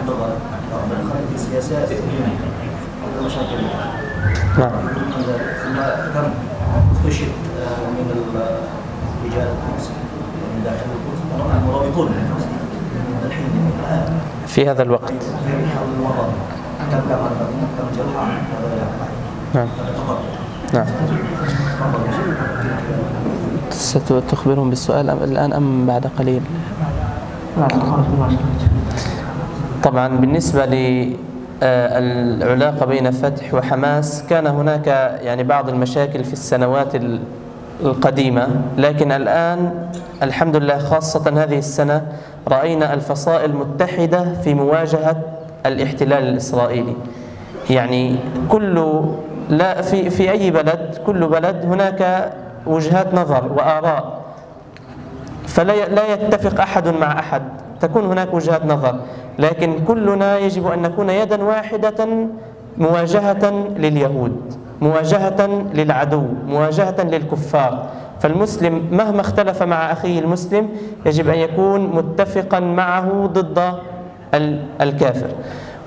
أردوغان دخل في سياسات مشاكل ثم كم استشهد من الرجال من داخل القدس المرابطون في هذا الوقت. نعم. ستخبرهم بالسؤال الآن أم بعد قليل؟ طبعا بالنسبة للعلاقة بين فتح وحماس كان هناك يعني بعض المشاكل في السنوات القديمة، لكن الآن الحمد لله خاصة هذه السنة رأينا الفصائل متحدة في مواجهة الاحتلال الإسرائيلي. يعني في أي بلد، كل بلد هناك وجهات نظر وآراء، فلا يتفق أحد مع أحد، تكون هناك وجهات نظر، لكن كلنا يجب أن نكون يدا واحدة مواجهة لليهود، مواجهة للعدو، مواجهة للكفار. فالمسلم مهما اختلف مع أخيه المسلم يجب أن يكون متفقا معه ضد الكافر.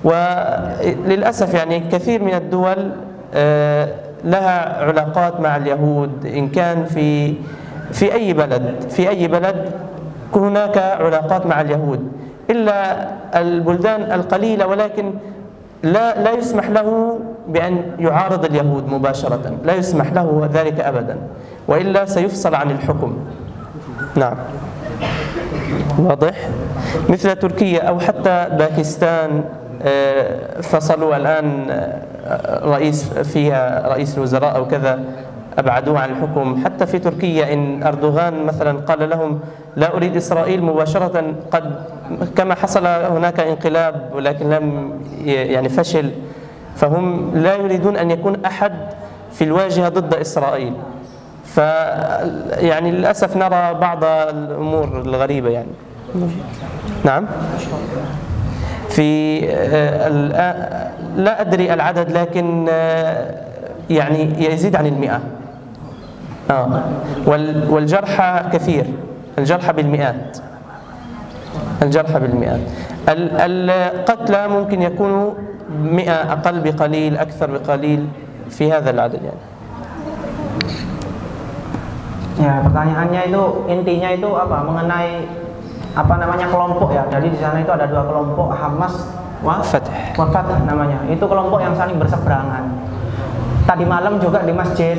وللأسف يعني كثير من الدول لها علاقات مع اليهود، إن كان في أي بلد هناك علاقات مع اليهود، إلا البلدان القليلة، ولكن لا يسمح له بأن يعارض اليهود مباشرة، لا يسمح له ذلك أبدا، وإلا سيفصل عن الحكم. نعم، واضح. مثل تركيا أو حتى باكستان فصلوا الآن رئيس الوزراء أو كذا، أبعدوه عن الحكم. حتى في تركيا إن أردوغان مثلا قال لهم لا أريد إسرائيل مباشرة، قد كما حصل هناك انقلاب ولكن لم يعني فشل، فهم لا يريدون أن يكون أحد في الواجهة ضد إسرائيل. يعني للأسف نرى بعض الأمور الغريبة يعني. نعم. لا أدري العدد، لكن يعني يزيد عن 100. والجرحى كثير، الجرحى بالمئات. القتلى ممكن يكونوا 100 أقل بقليل، أكثر بقليل، في هذا العدد يعني. Ya, pertanyaannya itu intinya itu apa? Mengenai apa namanya kelompok ya. Jadi di sana itu ada 2 kelompok, Hamas wa Fatah namanya. Itu kelompok yang saling berseberangan. Tadi malam juga di masjid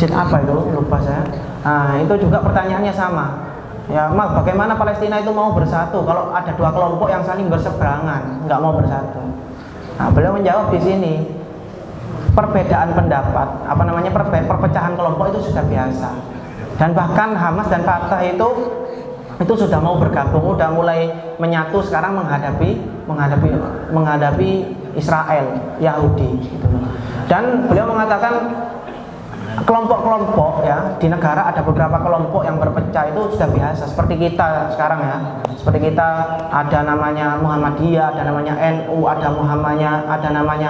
apa itu? Lupa saya. Nah, itu juga pertanyaannya sama. Ya, bagaimana Palestina itu mau bersatu kalau ada 2 kelompok yang saling berseberangan, nggak mau bersatu? Nah, beliau menjawab di sini, perbedaan pendapat, apa namanya perpecahan kelompok itu sudah biasa. Dan bahkan Hamas dan Fatah itu sudah mau bergabung, sudah mulai menyatu sekarang menghadapi Israel, Yahudi. Dan beliau mengatakan kelompok-kelompok ya di negara ada beberapa kelompok yang berpecah itu sudah biasa seperti kita sekarang ya. Seperti kita ada namanya Muhammadiyah, ada namanya NU, ada namanya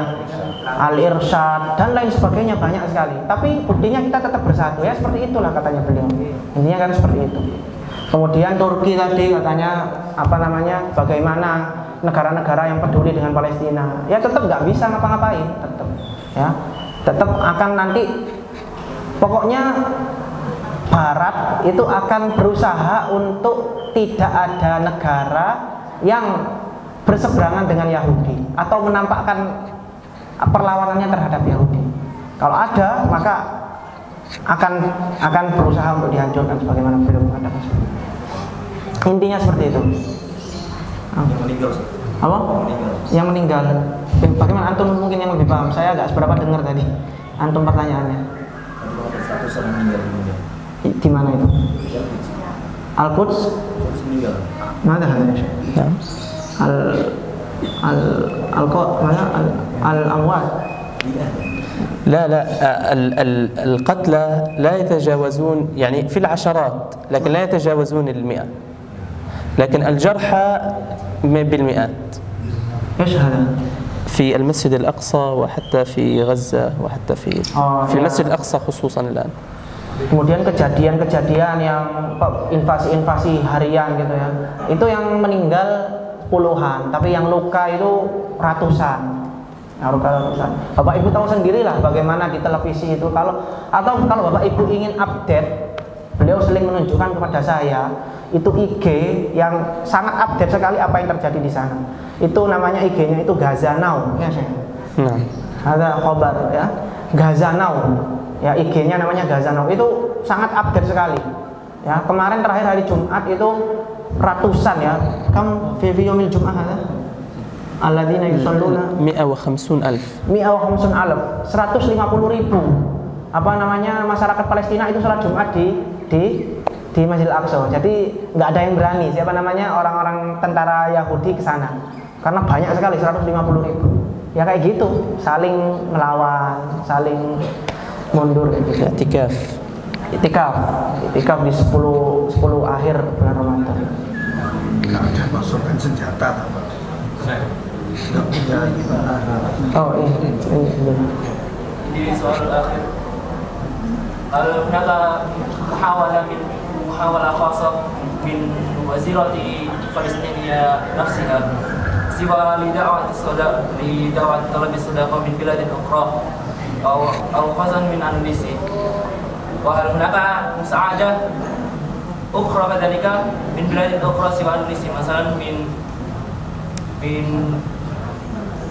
Al-Irsyad dan lain sebagainya, banyak sekali. Tapi buktinya kita tetap bersatu ya, seperti itulah katanya beliau. Intinya kan seperti itu. Kemudian Turki tadi katanya bagaimana negara-negara yang peduli dengan Palestina. Ya tetap nggak bisa ngapa-ngapain, tetap akan nanti. Pokoknya Barat itu akan berusaha untuk tidak ada negara yang berseberangan dengan Yahudi atau menampakkan perlawanannya terhadap Yahudi. Kalau ada, maka akan berusaha untuk dihancurkan sebagaimana beliau mengatakan. Intinya seperti itu. Yang meninggal. Apa? Yang meninggal. Bagaimana antum mungkin yang lebih paham? Saya agak seberapa dengar tadi. Antum pertanyaannya. Di mana itu? Al-Quds meninggal. Mana hadanya? Al-Amwat. لا القتلى لا يتجاوزون يعني في العشرات لكن لا يتجاوزون 100 لكن الجرحى بالمئات. ايش هذا؟ في المسجد الأقصى وحتى في غزة وحتى في المسجد الأقصى خصوصا الآن. Kemudian kejadian-kejadian yang invasi-invasi harian gitu ya, itu yang meninggal puluhan, tapi yang luka itu ratusan. Bapak Ibu tahu sendirilah bagaimana di televisi itu kalau Bapak Ibu ingin update, beliau sering menunjukkan kepada saya itu IG yang sangat update sekali apa yang terjadi di sana. Itu namanya IG-nya itu Gaza Now, ya Syekh. Ada kabar ya, Gaza Now. Ya IG-nya namanya Gaza Now. Itu sangat update sekali. Ya, kemarin terakhir hari Jumat itu ratusan ya. Kam fi yaumil Jum'ah ada? Alladzina yusalluna 150,000. 150,000. Apa namanya masyarakat Palestina itu salat Jumat di Masjidil Aqsa. Jadi nggak ada yang berani orang-orang tentara Yahudi ke sana. Karena banyak sekali 150,000. Ya kayak gitu, saling melawan, saling mundur gitu. Itikaf di 10 akhir bulan Ramadan. Nggak ada pasukan senjata apa? Nggak punya. Oh ini. Di soal akhir, هناك محاولة خاصة من وزيرة فلسطينية نفسها سوى لدعوة طلب الصداقة من بلاد أخرى أو خاصة من أندونيسيا. وهل هناك مساعدة أخرى كذلك من بلاد أخرى سوى أندونيسيا مثلا من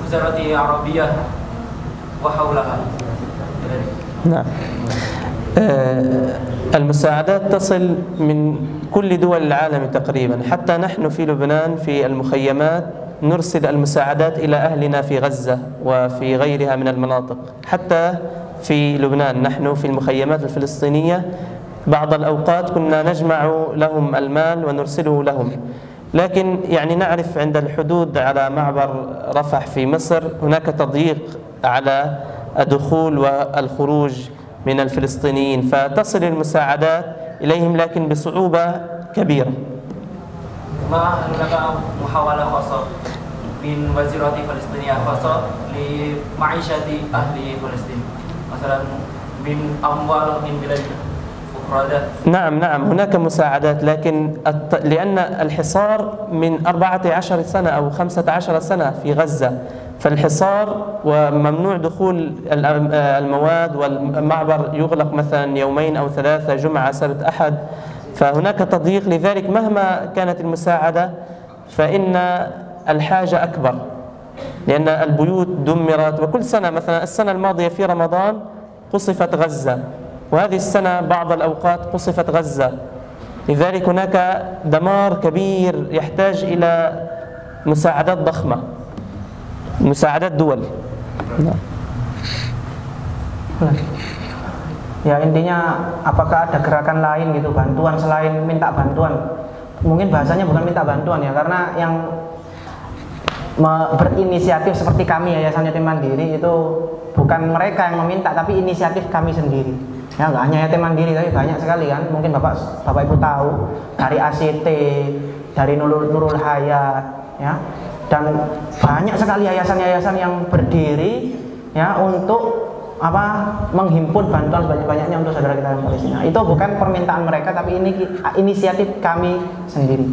وزارة عربية وحولها؟ نعم. المساعدات تصل من كل دول العالم تقريبا، حتى نحن في لبنان في المخيمات نرسل المساعدات إلى أهلنا في غزة وفي غيرها من المناطق. حتى في لبنان نحن في المخيمات الفلسطينية بعض الأوقات كنا نجمع لهم المال ونرسله لهم، لكن يعني نعرف عند الحدود على معبر رفح في مصر هناك تضييق على الدخول والخروج من الفلسطينيين، فتصل المساعدات إليهم لكن بصعوبة كبيرة. ما هناك محاولة خاصة من وزارة فلسطينية خاصة لمعيشة أهل فلسطين مثلا من أموال من بلاد أخرى؟ نعم هناك مساعدات، لكن لأن الحصار من 14 سنة أو 15 سنة في غزة، فالحصار وممنوع دخول المواد والمعبر يغلق مثلا يومين أو 3 جمعة سبت أحد، فهناك تضييق. لذلك مهما كانت المساعدة فإن الحاجة أكبر، لأن البيوت دمرت. وكل سنة مثلا السنة الماضية في رمضان قصفت غزة، وهذه السنة بعض الأوقات قصفت غزة، لذلك هناك دمار كبير يحتاج إلى مساعدات ضخمة، مساعدات دول. Ya intinya apakah ada gerakan lain gitu, bantuan selain minta bantuan? Mungkin bahasanya bukan minta bantuan ya, karena yang berinisiatif seperti kami Yayasan Yatim Mandiri itu bukan mereka yang meminta, tapi inisiatif kami sendiri. Ya, nggak hanya yatim mandiri, tapi banyak sekali kan. Mungkin bapak ibu tahu dari ACT, dari Nurul Hayat, ya, dan banyak sekali yayasan-yayasan yang berdiri ya untuk menghimpun bantuan banyak-banyaknya untuk saudara kita yang Palestina. Itu bukan permintaan mereka, tapi ini inisiatif kami sendiri.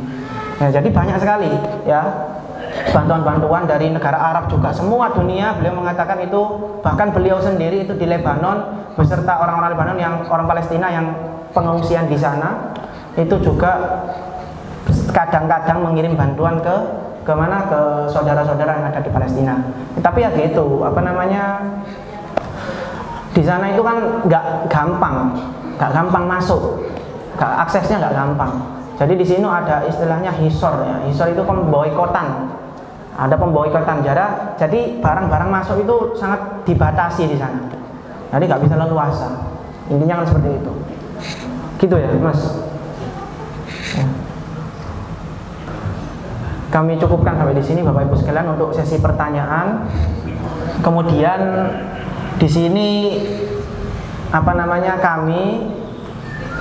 Ya, jadi banyak sekali ya bantuan-bantuan dari negara Arab juga, semua dunia. Beliau mengatakan itu, bahkan beliau sendiri itu di Lebanon beserta orang-orang Lebanon yang orang Palestina yang pengungsian di sana, itu juga kadang-kadang mengirim bantuan ke mana, ke saudara-saudara yang ada di Palestina. Tapi ya gitu, di sana itu kan nggak gampang masuk, aksesnya nggak gampang. Jadi di sini ada istilahnya hisor ya. Hisor itu pemboikotan. Ada pemboikotan jarak. Jadi barang-barang masuk itu sangat dibatasi di sana. Jadi nggak bisa leluasa. Intinya kan seperti itu. Gitu ya, Mas. Ya. Kami cukupkan sampai di sini, Bapak Ibu sekalian, untuk sesi pertanyaan. Kemudian di sini kami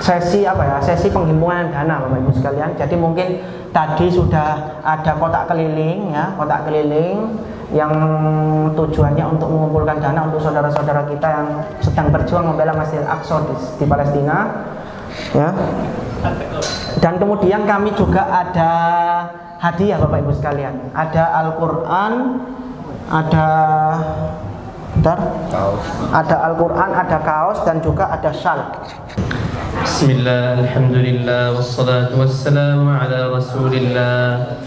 sesi penghimpunan dana, Bapak Ibu sekalian. Jadi mungkin tadi sudah ada kotak keliling ya, kotak keliling yang tujuannya untuk mengumpulkan dana untuk saudara-saudara kita yang sedang berjuang membela Masjidil Aqsa di Palestina ya. Dan kemudian kami juga ada hadiah, Bapak Ibu sekalian. Ada Al-Qur'an, ada Al-Qur'an, ada kaos, dan juga ada syal. Bismillah, alhamdulillah, wassalatu wassalamu ala rasulillah.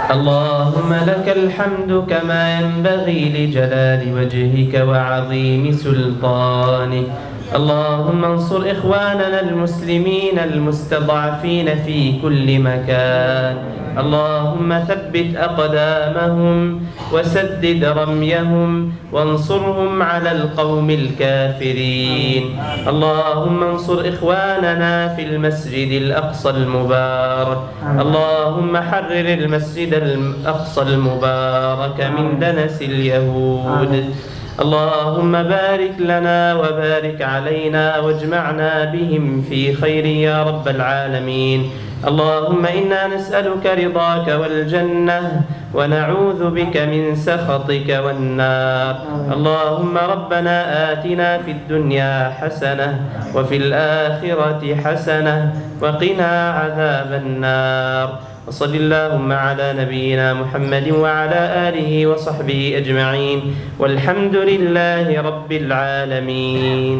Allahumma lakal hamdu kama yanbaghi li jalali wajhika wa 'azimi sultanik. اللهم انصر إخواننا المسلمين المستضعفين في كل مكان. اللهم ثبت أقدامهم وسدد رميهم وانصرهم على القوم الكافرين. اللهم انصر إخواننا في المسجد الأقصى المبارك. اللهم حرر المسجد الأقصى المبارك من دنس اليهود. اللهم بارك لنا وبارك علينا واجمعنا بهم في خير يا رب العالمين. اللهم إنا نسألك رضاك والجنة ونعوذ بك من سخطك والنار. اللهم ربنا آتنا في الدنيا حسنة وفي الآخرة حسنة وقنا عذاب النار. وصل اللهم على نبينا محمد وعلى آله وصحبه أجمعين والحمد لله رب العالمين.